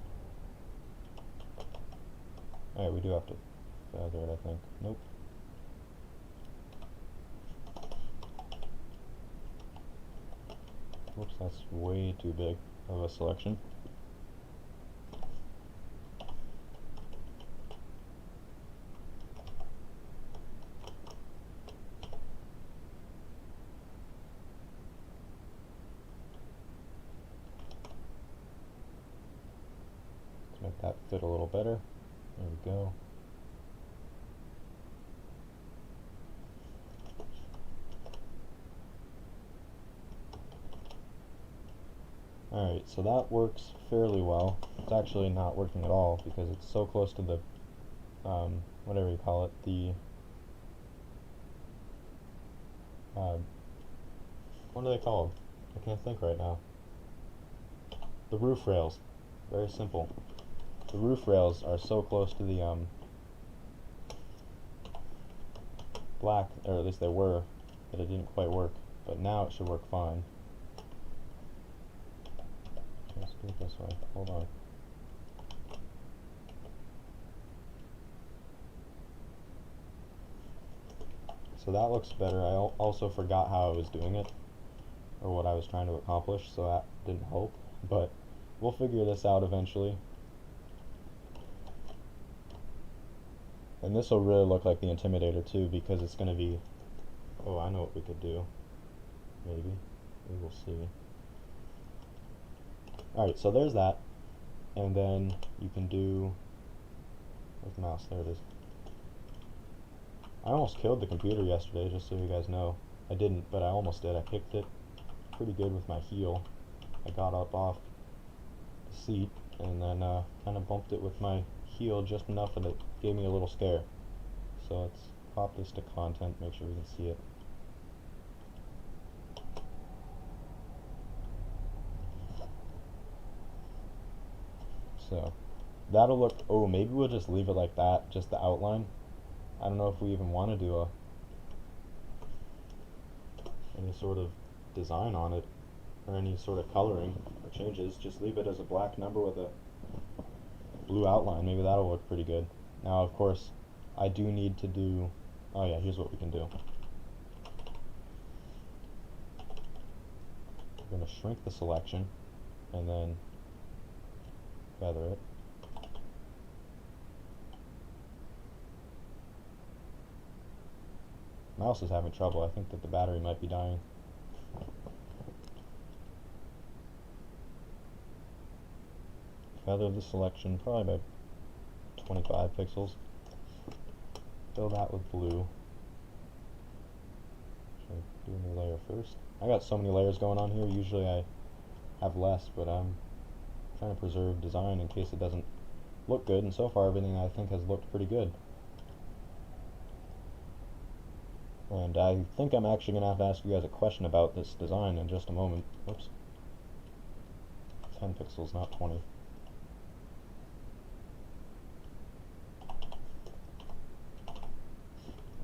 Alright, we do have to feather it, I think. Nope. Whoops, that's way too big of a selection. Let's make that fit a little better. There we go. Alright, so that works fairly well. It's actually not working at all because it's so close to the, whatever you call it, the, what are they called? I can't think right now. The roof rails. Very simple. The roof rails are so close to the, black, or at least they were, that it didn't quite work. But now it should work fine. Let's do it this way. Hold on. So that looks better. I also forgot how I was doing it, or what I was trying to accomplish, so that didn't help. But we'll figure this out eventually. And this will really look like the Intimidator too, because it's going to be... Oh, I know what we could do. Maybe. We will see. Alright, so there's that. And then you can do... Where's the mouse? There it is. I almost killed the computer yesterday, just so you guys know. I didn't, but I almost did. I kicked it pretty good with my heel. I got up off the seat, and then kind of bumped it with my heel just enough, and it gave me a little scare. So let's pop this to content, make sure we can see it. So that'll look, oh, maybe we'll just leave it like that, just the outline. I don't know if we even want to do any sort of design on it or any sort of coloring or changes. Just leave it as a black number with a blue outline. Maybe that'll look pretty good. Now, of course, I do need to do, oh yeah, here's what we can do. We're going to shrink the selection and then feather it. Mouse is having trouble. I think that the battery might be dying. Feather the selection probably about 25 pixels. Fill that with blue. Should I do a new layer first? I got so many layers going on here. Usually I have less, but I'm trying to preserve design in case it doesn't look good, and so far everything I think has looked pretty good. And I think I'm actually going to have to ask you guys a question about this design in just a moment. Whoops. 10 pixels, not 20.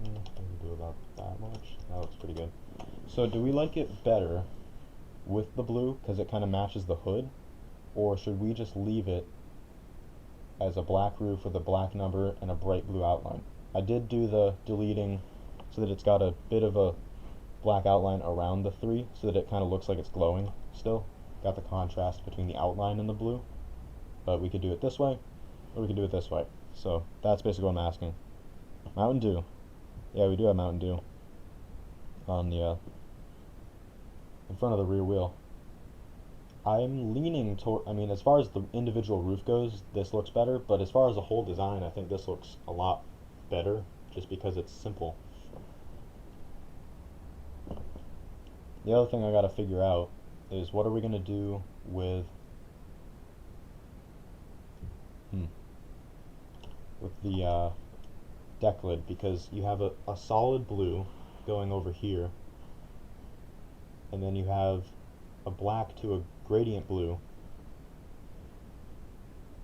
Maybe do about that much. That looks pretty good. So do we like it better with the blue because it kind of matches the hood? Or should we just leave it as a black roof with a black number and a bright blue outline? I did do the deleting so that it's got a bit of a black outline around the 3 so that it kind of looks like it's glowing still. Got the contrast between the outline and the blue. But we could do it this way, or we could do it this way. So that's basically what I'm asking. Mountain Dew. Yeah, we do have Mountain Dew on the in front of the rear wheel. I'm leaning toward, I mean, as far as the individual roof goes, this looks better, but as far as the whole design, I think this looks a lot better just because it's simple. The other thing I gotta figure out is what are we gonna do with the deck lid, because you have a solid blue going over here, and then you have a black to a gradient blue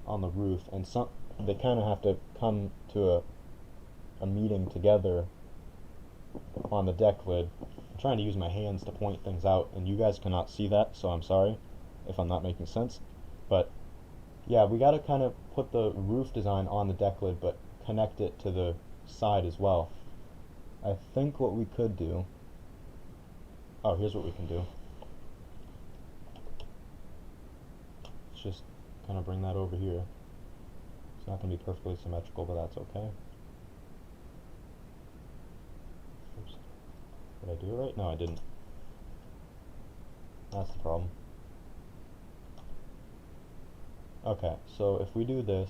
on the roof, and they kind of have to come to a meeting together on the deck lid. I'm trying to use my hands to point things out, and you guys cannot see that, so I'm sorry if I'm not making sense. But yeah, we got to kind of put the roof design on the deck lid, but connect it to the side as well. I think what we could do, oh, here's what we can do. Let's just kind of bring that over here. It's not going to be perfectly symmetrical, but that's okay. Oops. Did I do it right? No, I didn't. That's the problem. Okay, so if we do this,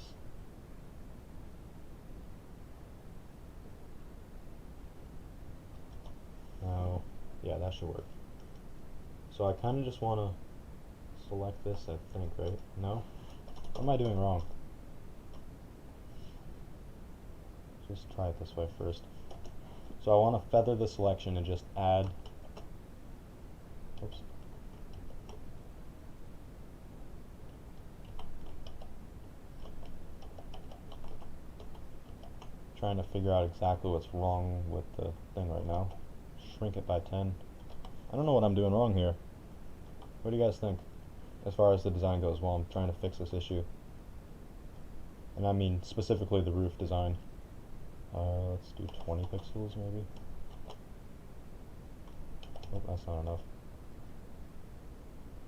now, yeah, that should work. So I kind of just want to select this, I think, right? No? What am I doing wrong? Just try it this way first. So I want to feather the selection and just add, oops. Trying to figure out exactly what's wrong with the thing right now. Shrink it by 10. I don't know what I'm doing wrong here. What do you guys think as far as the design goes while I'm trying to fix this issue? And I mean specifically the roof design. Let's do 20 pixels maybe. Oh, that's not enough.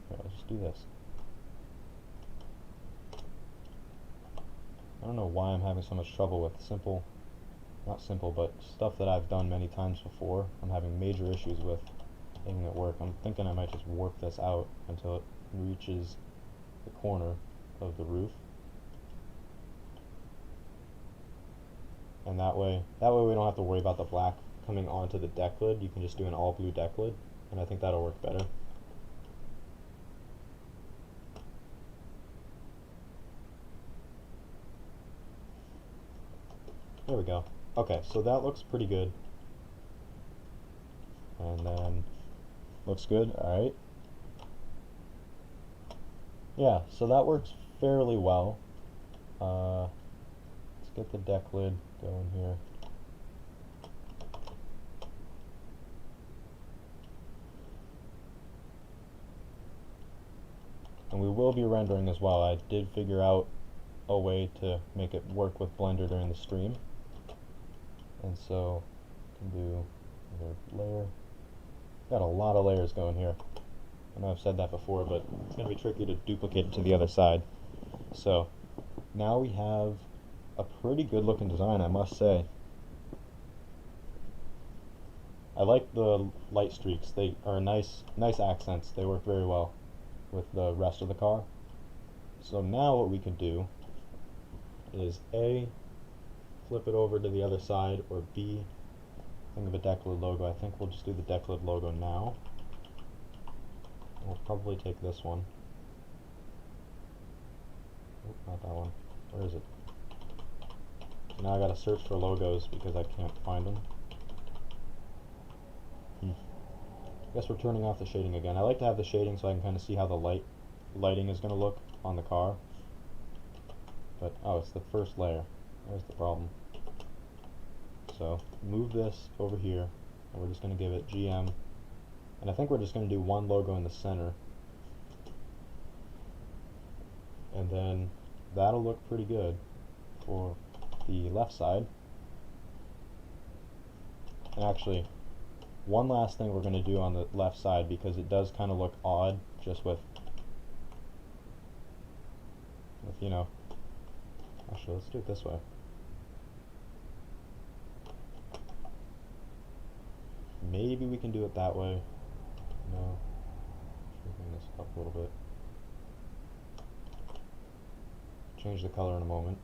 Here, let's just do this. I don't know why I'm having so much trouble with not simple, but stuff that I've done many times before. I'm having major issues with making it work. I'm thinking I might just warp this out until it reaches the corner of the roof. And that way we don't have to worry about the black coming onto the deck lid. You can just do an all blue deck lid, and I think that'll work better. There we go. Okay, so that looks pretty good. And then, looks good, alright. Yeah, so that works fairly well. Let's get the deck lid going here. And we will be rendering as well. I did figure out a way to make it work with Blender during the stream. And so, can do another layer. Got a lot of layers going here. I know I've said that before, but it's going to be tricky to duplicate it to the other side. So, now we have a pretty good looking design, I must say. I like the light streaks. They are nice accents. They work very well with the rest of the car. So now what we can do is A, flip it over to the other side, or B, think of a Decklid logo. I think we'll just do the Decklid logo now. We'll probably take this one. Oh, not that one. Where is it? Now I gotta search for logos because I can't find them. Guess we're turning off the shading again. I like to have the shading so I can kind of see how the lighting is going to look on the car. But, oh, it's the first layer. There's the problem. So, move this over here, and we're just going to give it GM. And I think we're just going to do one logo in the center. And then, that'll look pretty good for the left side. And actually, one last thing we're going to do on the left side, because it does kind of look odd just with, you know, actually let's do it this way. Maybe we can do it that way. No. Should bring this up a little bit. Change the color in a moment.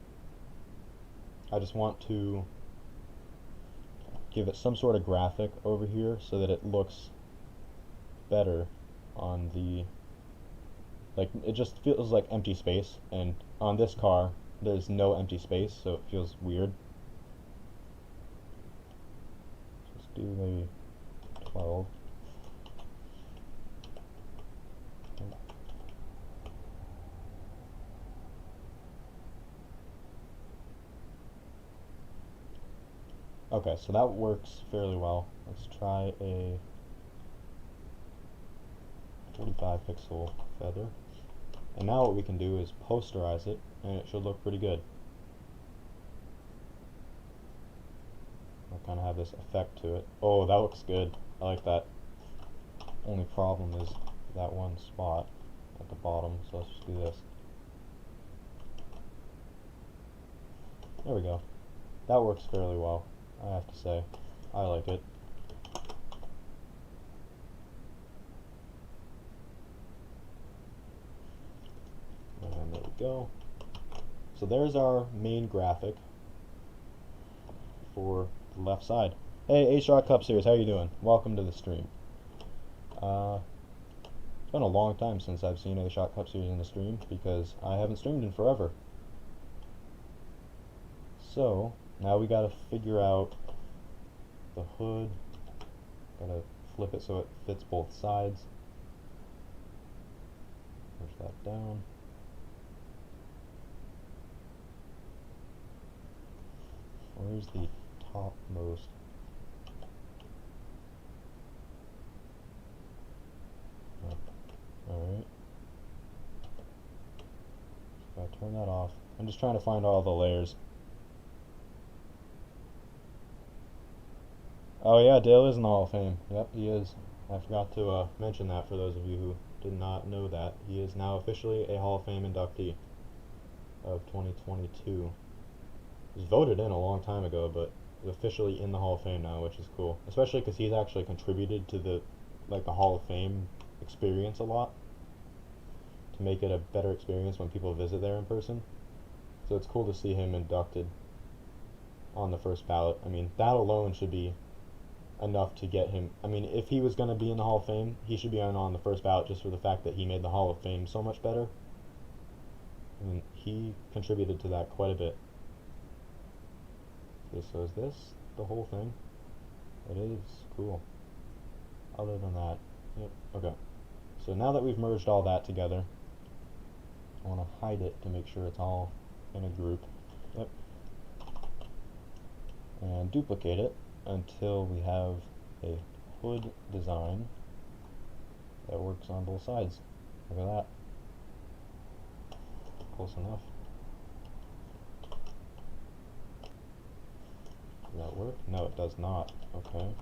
I just want to give it some sort of graphic over here so that it looks better on the, like, it just feels like empty space, and on this car there's no empty space, so it feels weird. Let's do maybe 12. Okay, so that works fairly well. Let's try a 45 pixel feather. And now what we can do is posterize it, and it should look pretty good. I'll kind of have this effect to it. Oh, that looks good. I like that. Only problem is that one spot at the bottom, so let's just do this. There we go. That works fairly well, I have to say. I like it. And there we go. So there's our main graphic for the left side. Hey, A-Shot Cup Series, how you doing? Welcome to the stream. It's been a long time since I've seen A-Shot Cup Series in the stream because I haven't streamed in forever. So, now we gotta figure out the hood. Gotta flip it so it fits both sides. Push that down. Where's the topmost? Alright. So I turn that off. I'm just trying to find all the layers. Oh yeah, Dale is in the Hall of Fame. Yep, he is. I forgot to mention that for those of you who did not know that. He is now officially a Hall of Fame inductee of 2022. He was voted in a long time ago, but is officially in the Hall of Fame now, which is cool. Especially because he's actually contributed to the Hall of Fame experience a lot, to make it a better experience when people visit there in person. So it's cool to see him inducted on the first ballot. I mean, that alone should be enough to get him. I mean, if he was going to be in the Hall of Fame, he should be on the first ballot just for the fact that he made the Hall of Fame so much better. I mean, he contributed to that quite a bit. Okay, so is this the whole thing? It is. Cool. Other than that, yep, okay. So now that we've merged all that together, I want to hide it to make sure it's all in a group. Yep. And duplicate it until we have a hood design that works on both sides. Look at that. close enough. Does that work? No, it does not. Okay.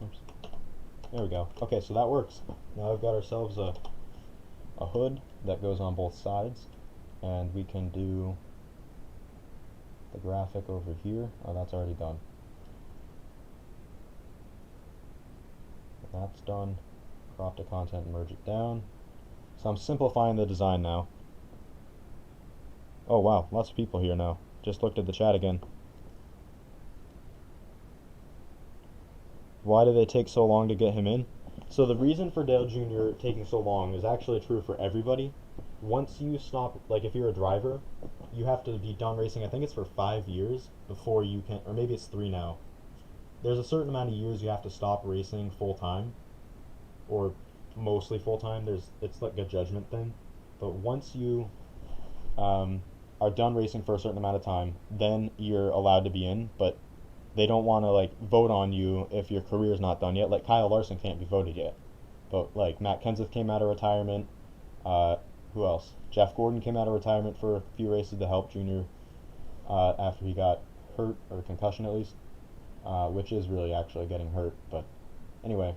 Oops. There we go. Okay, so that works. Now I've got ourselves a hood that goes on both sides, and we can do the graphic over here. Oh, that's already done. That's done. Crop to content, merge it down. So I'm simplifying the design now. Oh wow, lots of people here now. Just looked at the chat again. Why did they take so long to get him in? So the reason for Dale Jr. taking so long is actually true for everybody. Once you stop, like if you're a driver, you have to be done racing, I think it's for 5 years before you can, or maybe it's 3 now. There's a certain amount of years you have to stop racing full time, or mostly full time. It's like a judgment thing. But once you are done racing for a certain amount of time, then you're allowed to be in, but they don't want to like vote on you if your career's not done yet. Like Kyle Larson can't be voted yet, but like Matt Kenseth came out of retirement. Who else? Jeff Gordon came out of retirement for a few races to help Junior after he got hurt, or concussion at least, which is really actually getting hurt. But anyway,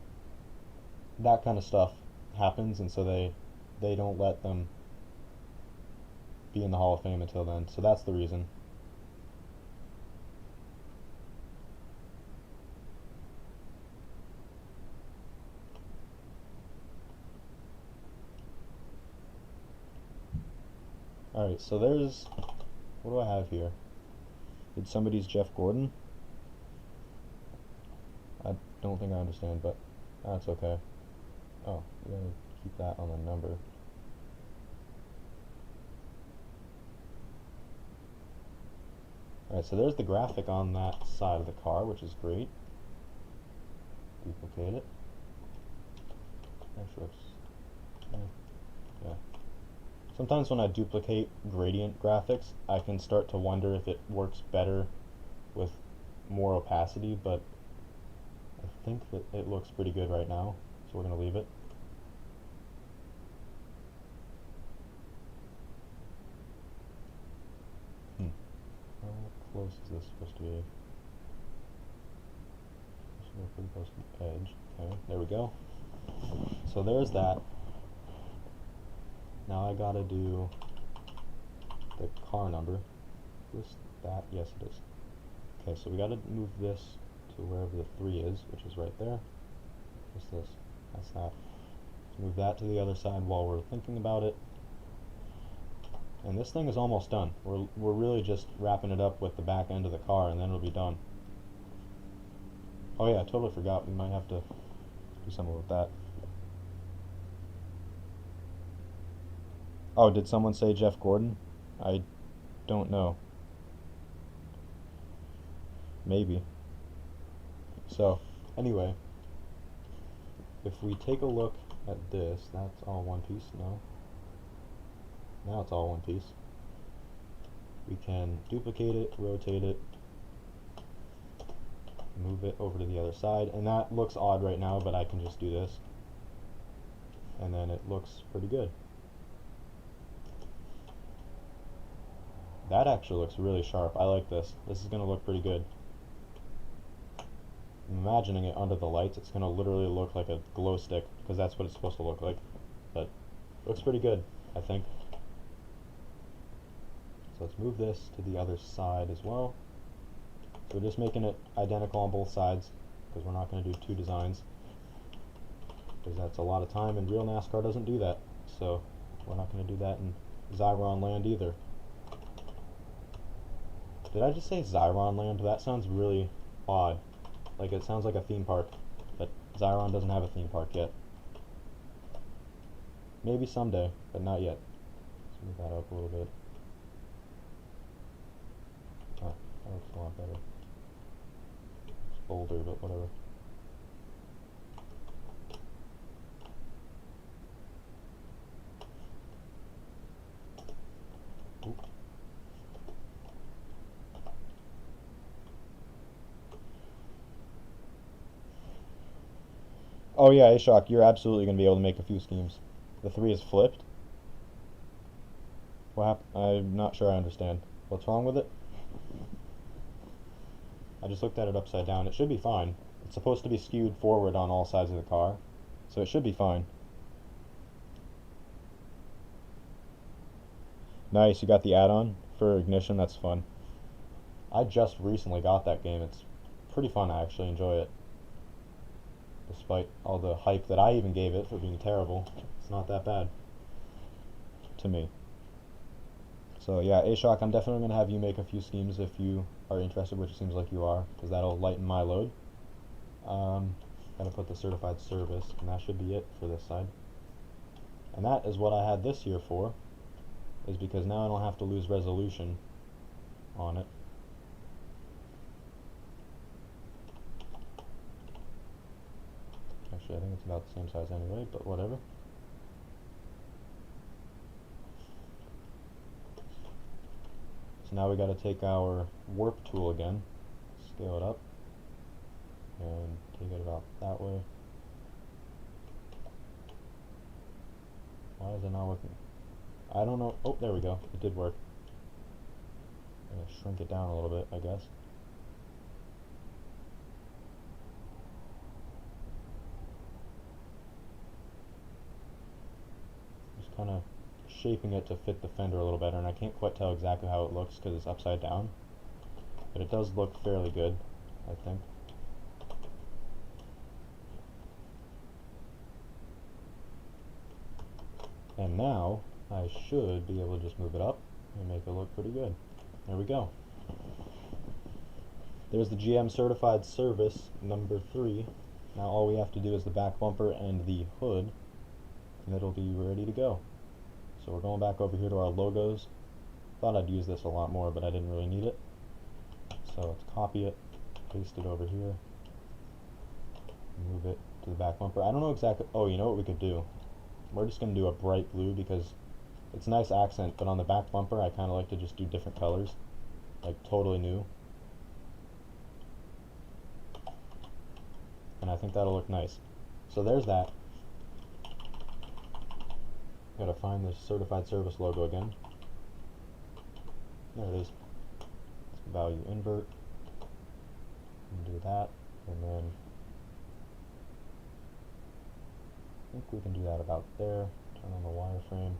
that kind of stuff happens, and so they don't let them be in the Hall of Fame until then. So that's the reason. Alright, so there's, what do I have here? Did somebody's Jeff Gordon? I don't think I understand, but that's okay. Oh, we gotta keep that on the number. Alright, so there's the graphic on that side of the car, which is great. Duplicate it. Actually, yeah. Sometimes when I duplicate gradient graphics, I can start to wonder if it works better with more opacity, but I think that it looks pretty good right now, so we're going to leave it. How close is this supposed to be? Pretty close to the edge. Okay, there we go. So there's that. Now I gotta do the car number. Is that? Yes, it is. Okay, so we gotta move this to wherever the 3 is, which is right there. What's this? That's that. Let's move that to the other side while we're thinking about it. And this thing is almost done. We're really just wrapping it up with the back end of the car, and then it'll be done. Oh yeah, I totally forgot. We might have to do something with that. Oh, did someone say Jeff Gordon? I don't know. Maybe. So, anyway, if we take a look at this, that's all one piece, no? Now it's all one piece. We can duplicate it, rotate it, move it over to the other side, and that looks odd right now, but I can just do this, and then it looks pretty good. That actually looks really sharp. I like this. This is going to look pretty good. I'm imagining it under the lights. It's going to literally look like a glow stick, because that's what it's supposed to look like. But it looks pretty good, I think. So let's move this to the other side as well. So we're just making it identical on both sides, because we're not going to do 2 designs, because that's a lot of time, and real NASCAR doesn't do that. So we're not going to do that in Xiron land either. Did I just say Xiron land? That sounds really odd. Like it sounds like a theme park, but Xiron doesn't have a theme park yet. Maybe someday, but not yet. Let's move that up a little bit. Oh, that looks a lot better. It's bolder, but whatever. Oh yeah, A-Shock, you're absolutely going to be able to make a few schemes. The 3 is flipped? What happened? I'm not sure I understand. What's wrong with it? I just looked at it upside down. It should be fine. It's supposed to be skewed forward on all sides of the car, so it should be fine. Nice, you got the add-on for ignition. That's fun. I just recently got that game. It's pretty fun. I actually enjoy it. Despite all the hype that I even gave it for being terrible, it's not that bad to me. So yeah, A-Shock, I'm definitely going to have you make a few schemes if you are interested, which it seems like you are, because that'll lighten my load. Gotta put the certified service, and that should be it for this side. And that is what I had this year for, is because now I don't have to lose resolution on it. Actually, I think it's about the same size anyway, but whatever. So now we got to take our warp tool again, scale it up, and take it about that way. Why is it not working? I don't know. Oh, there we go. It did work. I'm going to shrink it down a little bit, I guess. Just kind of shaping it to fit the fender a little better, and I can't quite tell exactly how it looks because it's upside down, but it does look fairly good, I think. And now I should be able to just move it up and make it look pretty good. There we go. There's the GM certified service number 3. Now all we have to do is the back bumper and the hood, and it'll be ready to go. So we're going back over here to our logos. Thought I'd use this a lot more, but I didn't really need it. So let's copy it, paste it over here, move it to the back bumper. I don't know exactly. Oh, you know what we could do? We're just going to do a bright blue because it's a nice accent, but on the back bumper I kind of like to just do different colors, like totally new. And I think that'll look nice. So there's that. Gotta find the certified service logo again. There it is. Let's value invert. And do that. And then I think we can do that about there. Turn on the wireframe.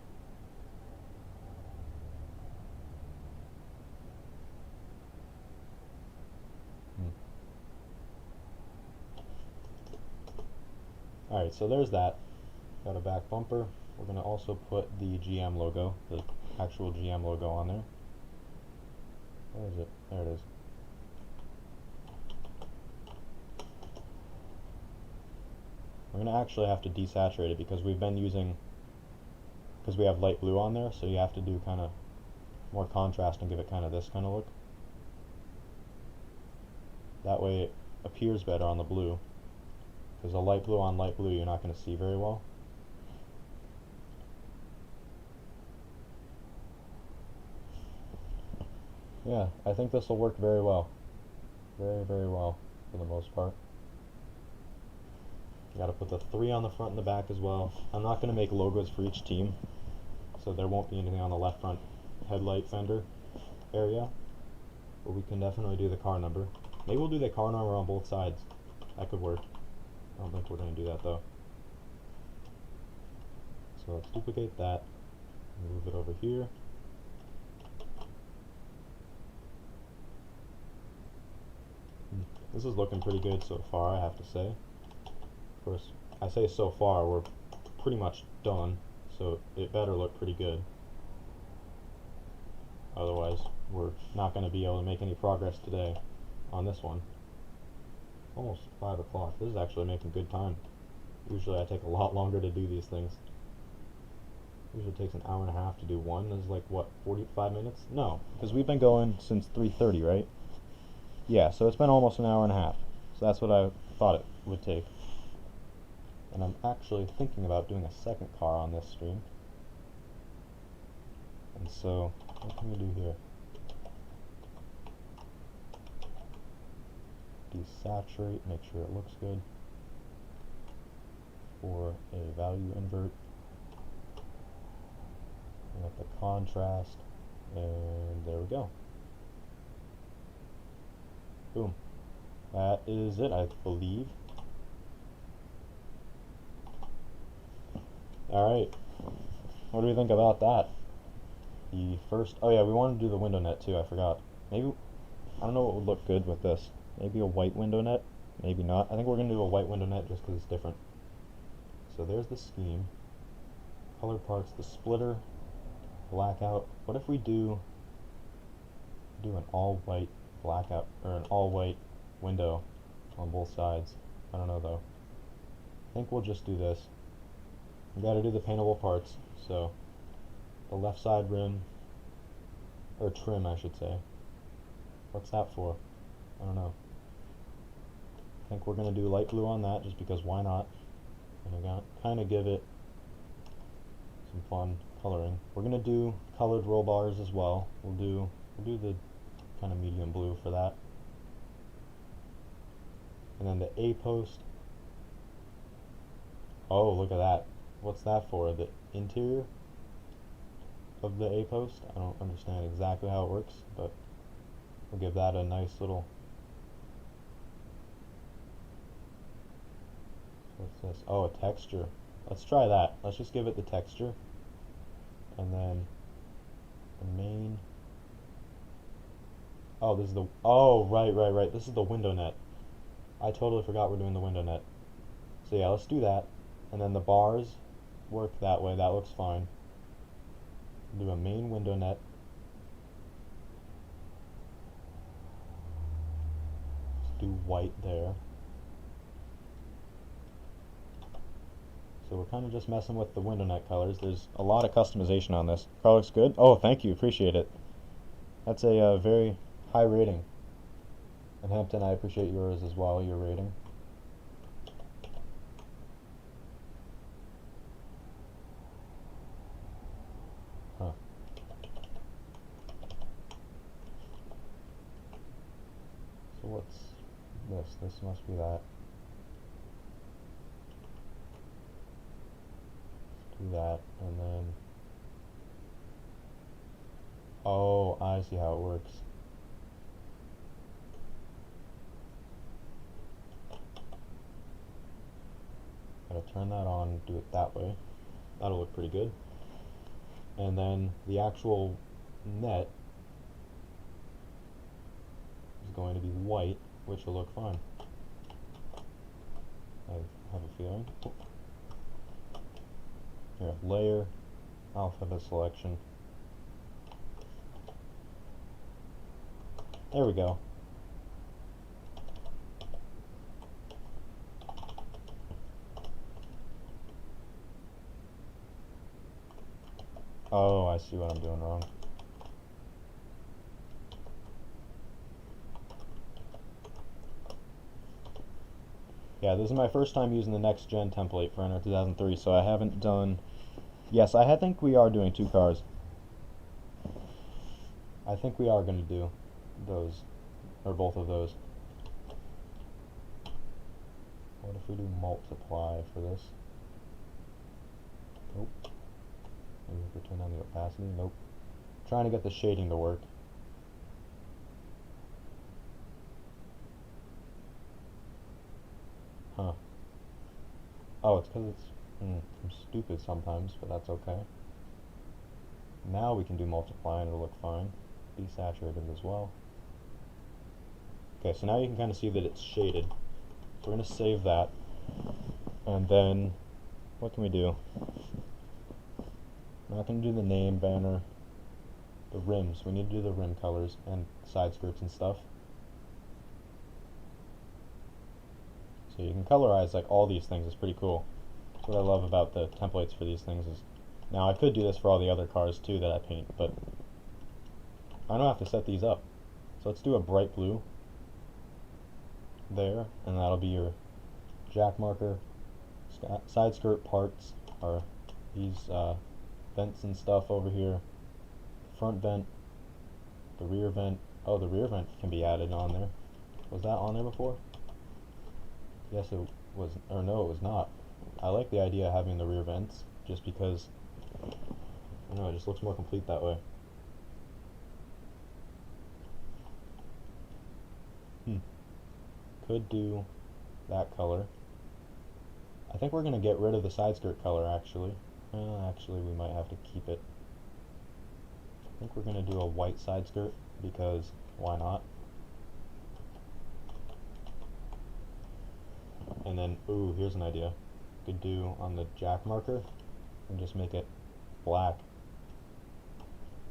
Alright, so there's that. Got a back bumper. We're going to also put the GM logo, the actual GM logo on there. Where is it? There it is. We're going to actually have to desaturate it because we've been using, because we have light blue on there, so you have to do kind of more contrast and give it kind of this kind of look. That way it appears better on the blue, because a light blue on light blue you're not going to see very well. Yeah, I think this will work very well. Very, very well for the most part. You gotta put the 3 on the front and the back as well. I'm not gonna make logos for each team, so there won't be anything on the left front headlight fender area, but we can definitely do the car number. Maybe we'll do the car number on both sides. That could work. I don't think we're gonna do that though. So let's duplicate that, move it over here. This is looking pretty good so far, I have to say. Of course, I say so far, we're pretty much done, so it better look pretty good. Otherwise, we're not going to be able to make any progress today on this one. Almost 5 o'clock. This is actually making good time. Usually I take a lot longer to do these things. Usually takes an hour and a half to do one. This is like, what, 45 minutes? No, because we've been going since 3:30, right? Yeah, so it's been almost an hour and a half. So that's what I thought it would take. And I'm actually thinking about doing a second car on this stream. And so, what can we do here? Desaturate, make sure it looks good. for a value invert. And at the contrast, and there we go. Boom. That is it, I believe. Alright. What do we think about that? The first... Oh yeah, we wanted to do the window net too, I forgot. Maybe... I don't know what would look good with this. Maybe a white window net? Maybe not. I think we're going to do a white window net just because it's different. So there's the scheme. Colored parts, the splitter, blackout. What if we do an all-white blackout, or an all-white window on both sides? I don't know though. I think we'll just do this. We gotta do the paintable parts, so the left side rim, or trim I should say. What's that for? I don't know. I think we're gonna do light blue on that just because why not? And we're gonna kinda give it some fun coloring. We're gonna do colored roll bars as well. We'll do the kind of medium blue for that. And then the A post. Oh, look at that. What's that for? The interior of the A post? I don't understand exactly how it works, but we'll give that a nice little... What's this? Oh, a texture. Let's try that. Let's just give it the texture. And then the main... Oh, this is the... Oh, right. This is the window net. I totally forgot we're doing the window net. So yeah, let's do that. And then the bars work that way. That looks fine. Do a main window net. Let's do white there. So we're kind of just messing with the window net colors. There's a lot of customization on this. Car looks good. Oh, thank you. Appreciate it. That's a very high rating. And Hampton, I appreciate yours as well, your rating. Huh. So what's this? This must be that. Do that, and then... Oh, I see how it works. Gotta turn that on, do it that way. That'll look pretty good. And then the actual net is going to be white, which will look fine. I have a feeling. Here, layer, alphabet selection. There we go. Oh, I see what I'm doing wrong. Yeah, this is my first time using the next gen template for Earnhardt 2003, so I haven't done... Yes, I think we are doing two cars. I think we are going to do those, or both of those. What if we do multiply for this? Nope. Maybe if we turn on the opacity? Nope. Trying to get the shading to work. Huh. Oh, it's because it's... I'm stupid sometimes, but that's okay. Now we can do multiply and it'll look fine. Desaturated as well. Okay, so now you can kind of see that it's shaded. So we're going to save that. And then, what can we do? I'm not going to do the name banner. The rims. We need to do the rim colors and side skirts and stuff. So you can colorize like all these things. It's pretty cool. That's what I love about the templates for these things is, now I could do this for all the other cars too that I paint, but I don't have to set these up. So let's do a bright blue there, and that'll be your jack marker. Side skirt parts are these vents and stuff over here. Front vent, the rear vent. Oh, the rear vent can be added on there. Was that on there before? Yes, it was, or no, it was not. I like the idea of having the rear vents, just because, I don't know, it just looks more complete that way. Could do that color. I think we're going to get rid of the side skirt color, actually. Actually, we might have to keep it. I think we're going to do a white side skirt, because why not? And then, ooh, here's an idea. Could do on the jack marker and just make it black.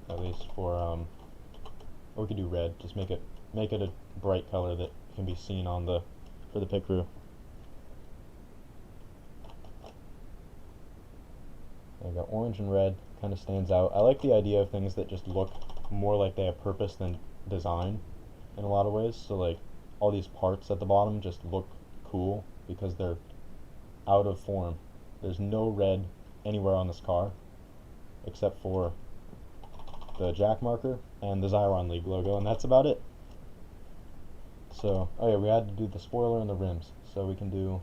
At least for, or we could do red. Just make it a bright color that can be seen on the, for the pit crew. I got orange and red, kind of stands out. I like the idea of things that just look more like they have purpose than design in a lot of ways. So like all these parts at the bottom just look cool because they're out of form. There's no red anywhere on this car except for the jack marker and the Xiron League logo, and that's about it. So, oh yeah, we had to do the spoiler and the rims, so we can do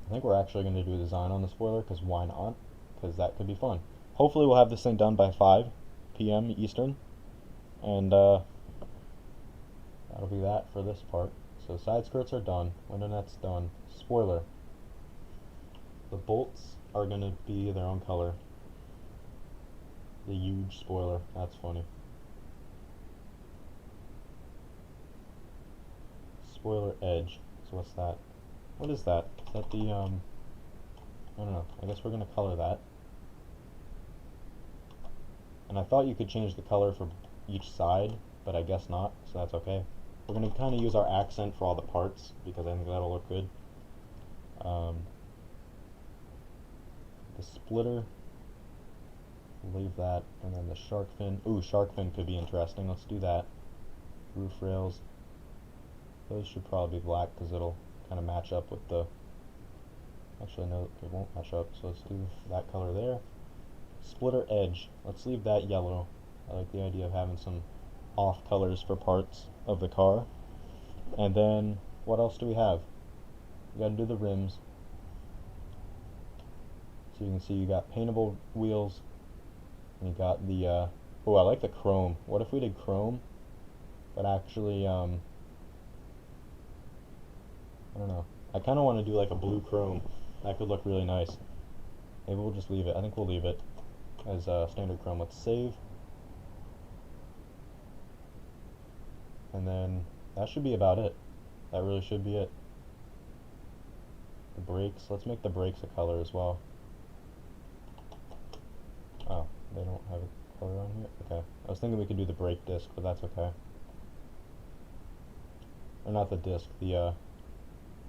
I think we're actually going to do a design on the spoiler, because why not? Because that could be fun. Hopefully we'll have this thing done by 5 p.m. Eastern, and that'll be that for this part. So side skirts are done, window net's done, spoiler. The bolts are going to be their own color. The huge spoiler, that's funny. Spoiler edge, so what's that? What is that? Is that the, I don't know. I guess we're going to color that. And I thought you could change the color for each side, but I guess not, so that's okay. We're going to kind of use our accent for all the parts, because I think that'll look good. The splitter, leave that, and then the shark fin. Ooh, shark fin could be interesting. Let's do that. Roof rails. Those should probably be black, because it'll kind of match up with the, actually no, it won't match up, so let's do that color there. Splitter edge, let's leave that yellow. I like the idea of having some off colors for parts of the car. And then, what else do we have? We gotta do the rims. So you can see you got paintable wheels, and you got the, oh, I like the chrome. What if we did chrome, but actually, I don't know. I kind of want to do like a blue chrome. That could look really nice. Maybe we'll just leave it. I think we'll leave it as standard chrome. Let's save. And then that should be about it. That really should be it. The brakes. Let's make the brakes a color as well. Oh, they don't have a color on here? Okay. I was thinking we could do the brake disc, but that's okay. Or not the disc, the,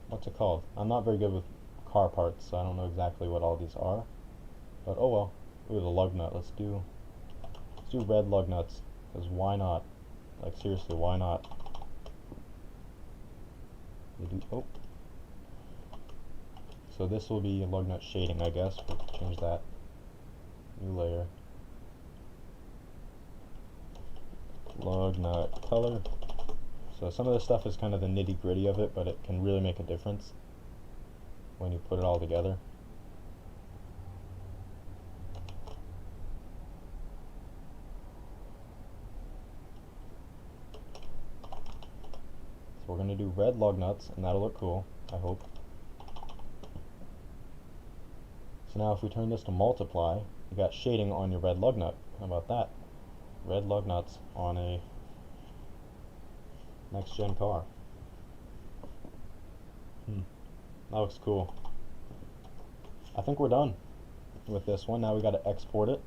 what's it called? I'm not very good with car parts, so I don't know exactly what all these are. But oh well. Ooh, the lug nut. Let's do red lug nuts, because why not? Like seriously, why not? Oh. So this will be lug nut shading, I guess. We'll change that. New layer. Lug nut color. So some of this stuff is kind of the nitty gritty of it, but it can really make a difference when you put it all together. So we're going to do red lug nuts, and that'll look cool, I hope. So now if we turn this to multiply, you got shading on your red lug nut. How about that? Red lug nuts on a next gen car. That looks cool. I think we're done with this one. Now we got to export it.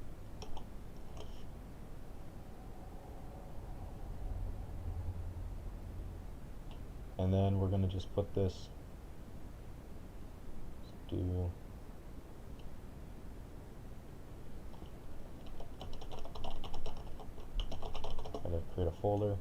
And then we're going to just put this, gotta create a folder.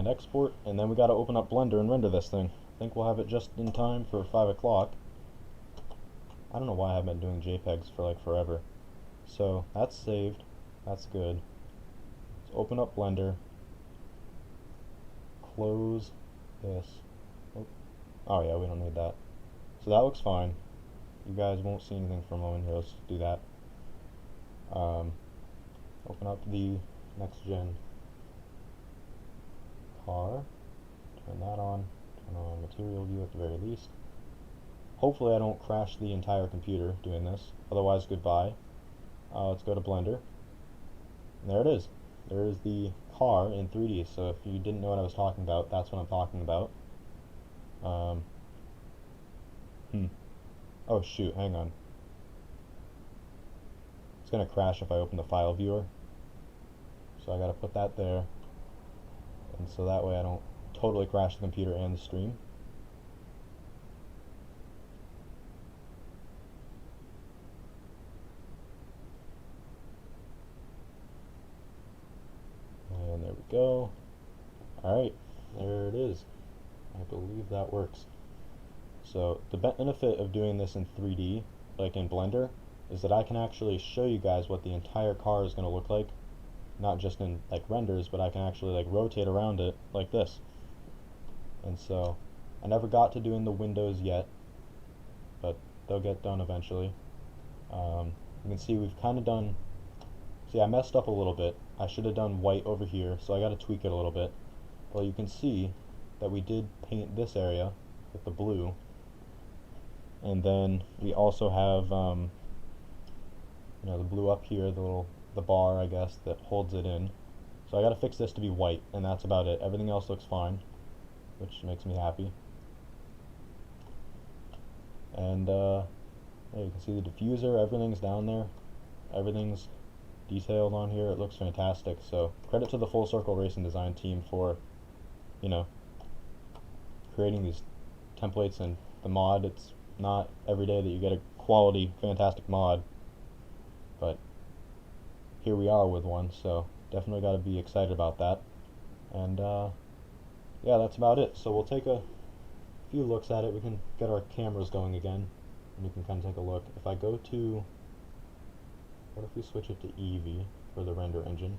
and export, and then we got to open up Blender and render this thing. I think we'll have it just in time for 5 o'clock. I don't know why I haven't been doing JPEGs for like forever. So that's saved. That's good. Let's open up Blender. Close this. Oh yeah, we don't need that. So that looks fine. You guys won't see anything for a moment here. Let's do that. Open up the next gen car. Turn that on. Turn on material view at the very least. Hopefully I don't crash the entire computer doing this. Otherwise, goodbye. Let's go to Blender. And there it is. There is the car in 3D. So if you didn't know what I was talking about, that's what I'm talking about. Oh shoot, hang on. It's gonna crash if I open the file viewer. So I gotta put that there. And so that way I don't totally crash the computer and the stream. And there we go. Alright, there it is. I believe that works. So the benefit of doing this in 3D, like in Blender, is that I can actually show you guys what the entire car is going to look like. Not just in like renders, but I can actually like rotate around it like this. And so I never got to doing the windows yet, but they'll get done eventually. You can see we've kind of done, see I messed up a little bit. I should have done white over here, so I got to tweak it a little bit. Well, you can see that we did paint this area with the blue. And then we also have, you know, the blue up here, the bar, I guess, that holds it in. So I got to fix this to be white, and that's about it. Everything else looks fine, which makes me happy. And yeah, you can see the diffuser. Everything's down there. Everything's detailed on here. It looks fantastic. So credit to the Full Circle Racing Design team for, you know, creating these templates and the mod. It's not every day that you get a quality, fantastic mod, but here we are with one, so definitely got to be excited about that. And yeah, that's about it. So we'll take a few looks at it. We can get our cameras going again, and we can kind of take a look. If I go to, what if we switch it to Eevee for the render engine,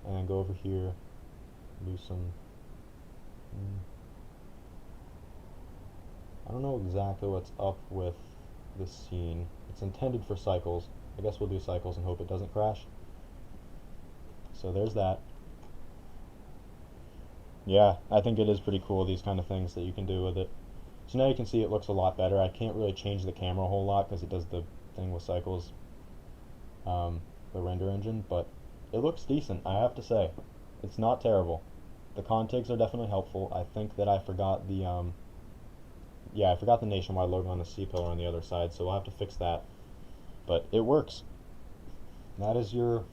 and then go over here, do some, I don't know exactly what's up with this scene. It's intended for cycles. I guess we'll do cycles and hope it doesn't crash. So there's that. Yeah, I think it is pretty cool, these kind of things that you can do with it. So now you can see it looks a lot better. I can't really change the camera a whole lot because it does the thing with cycles, the render engine, but it looks decent, I have to say. It's not terrible. The contigs are definitely helpful. I think that I forgot the yeah, I forgot the nationwide logo on the C-pillar on the other side, so we'll have to fix that. But it works. That is your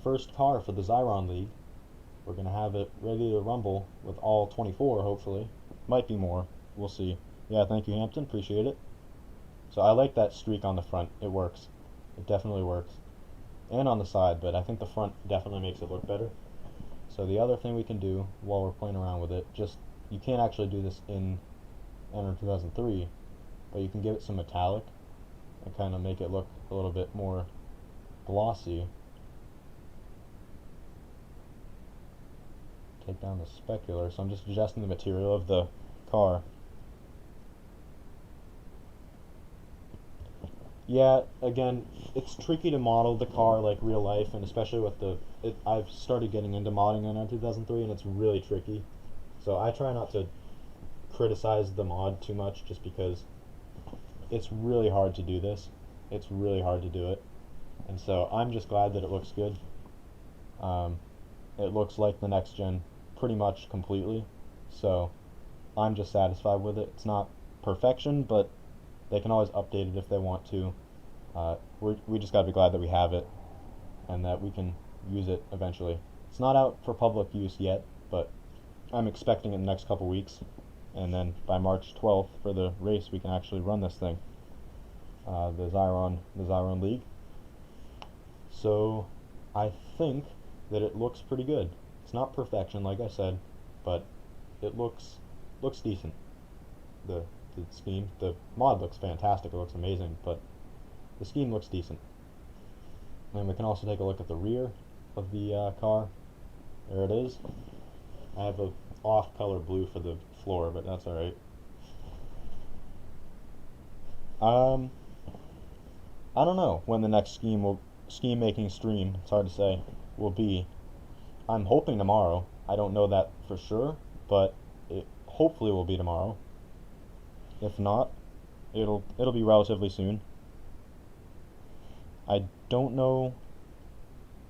first car for the Xiron League. We're going to have it ready to rumble with all 24, hopefully. Might be more. We'll see. Yeah, thank you, Hampton. Appreciate it. So I like that streak on the front. It works. It definitely works. And on the side, but I think the front definitely makes it look better. So the other thing we can do while we're playing around with it, just, you can't actually do this in Unreal 2003, but you can give it some metallic and kind of make it look a little bit more glossy. Take down the specular, so I'm just adjusting the material of the car. Yeah, again, it's tricky to model the car like real life, and especially with I've started getting into modding on 2003, and it's really tricky. So I try not to criticize the mod too much, just because it's really hard to do this. It's really hard to do it. And so I'm just glad that it looks good. It looks like the next gen pretty much completely. So I'm just satisfied with it. It's not perfection, but they can always update it if they want to. We just got to be glad that we have it and that we can use it eventually. It's not out for public use yet, but I'm expecting it in the next couple weeks. And then by March 12th for the race, we can actually run this thing, the Xiron League. So I think that it looks pretty good. It's not perfection, like I said, but it looks decent. The the scheme, the mod looks fantastic. It looks amazing, but the scheme looks decent. And we can also take a look at the rear of the car. There it is. I have a off-color blue for the floor, but that's all right. I don't know when the next scheme making stream, it's hard to say, will be. I'm hoping tomorrow. I don't know that for sure, but it hopefully will be tomorrow. If not, it'll be relatively soon. I don't know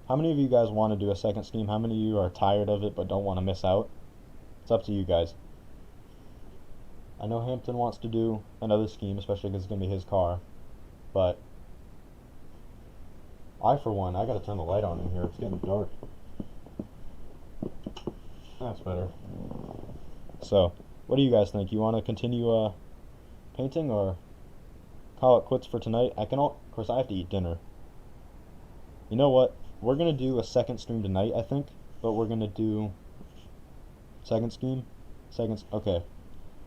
how many of you guys want to do a second scheme. How many of you are tired of it but don't want to miss out? It's up to you guys. I know Hampton wants to do another scheme, especially because it's going to be his car, but I, for one, I gotta turn the light on in here. It's getting dark. That's better. So, what do you guys think? You want to continue painting or call it quits for tonight? Of course, I have to eat dinner. You know what? We're gonna do a second stream tonight, I think, but we're gonna do second scheme. Okay.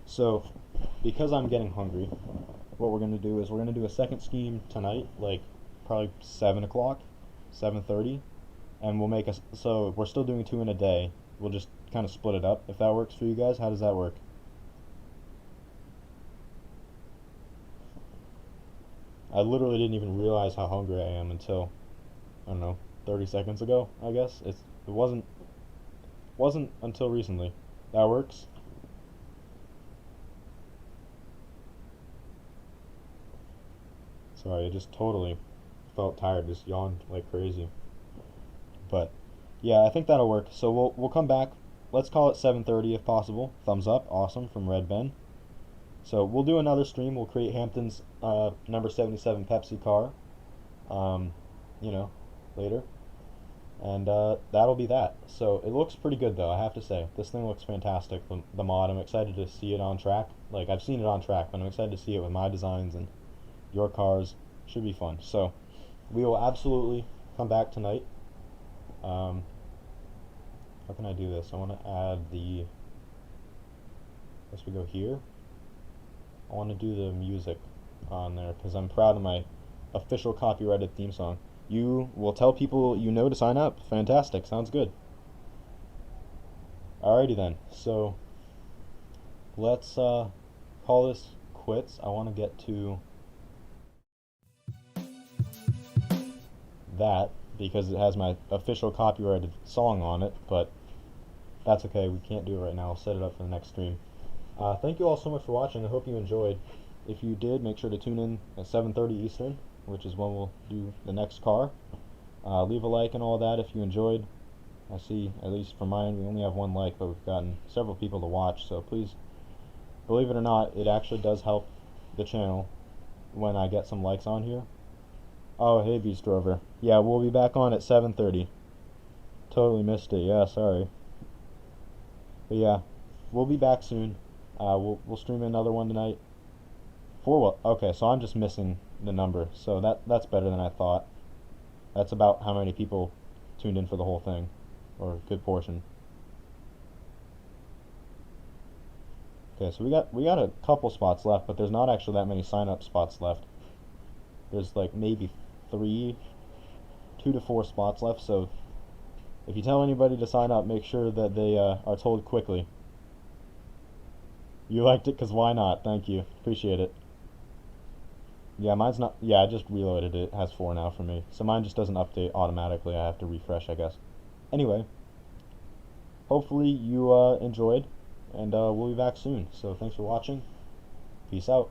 So, because I'm getting hungry, what we're gonna do is we're gonna do a second scheme tonight, like probably 7 o'clock, 7:30, and we'll make so we're still doing 2 in a day. We'll just kind of split it up. If that works for you guys, how does that work? I literally didn't even realize how hungry I am until, I don't know, 30 seconds ago, I guess. It wasn't until recently. That works? Sorry, I just totally felt tired, just yawned like crazy. But yeah, I think that'll work. So we'll come back. Let's call it 7:30 if possible. Thumbs up, awesome, from Red Ben. So we'll do another stream. We'll create Hampton's number 77 Pepsi car, later, and that'll be that. So it looks pretty good though, I have to say. This thing looks fantastic. The mod, I'm excited to see it on track. Like, I've seen it on track, but I'm excited to see it with my designs and your cars. Should be fun. So we will absolutely come back tonight. How can I do this? I want to add the, I guess we go here. I want to do the music on there because I'm proud of my official copyrighted theme song. You will tell people you know to sign up. Fantastic. Sounds good. Alrighty then. So let's call this quits. I want to get to that because it has my official copyrighted song on it, but that's okay. We can't do it right now. I'll set it up for the next stream. Thank you all so much for watching. I hope you enjoyed. If you did, make sure to tune in at 7:30 Eastern, which is when we'll do the next car. Leave a like and all that if you enjoyed. I see, at least for mine, we only have 1 like, but we've gotten several people to watch, so please, believe it or not, it actually does help the channel when I get some likes on here. Oh, hey, Beast Rover. Yeah, we'll be back on at 7:30. Totally missed it. Yeah, sorry. But yeah, we'll be back soon. We'll stream another one tonight. Okay, so I'm just missing the number, so that's better than I thought. That's about how many people tuned in for the whole thing, or a good portion. Okay, so we got a couple spots left, but there's not actually that many sign-up spots left. There's like maybe 2 to 4 spots left, so if you tell anybody to sign up, make sure that they are told quickly. You liked it, because why not? Thank you. Appreciate it. Yeah, mine's not... Yeah, I just reloaded it. It has 4 now for me. So mine just doesn't update automatically. I have to refresh, I guess. Anyway, hopefully you enjoyed, and we'll be back soon. So thanks for watching. Peace out.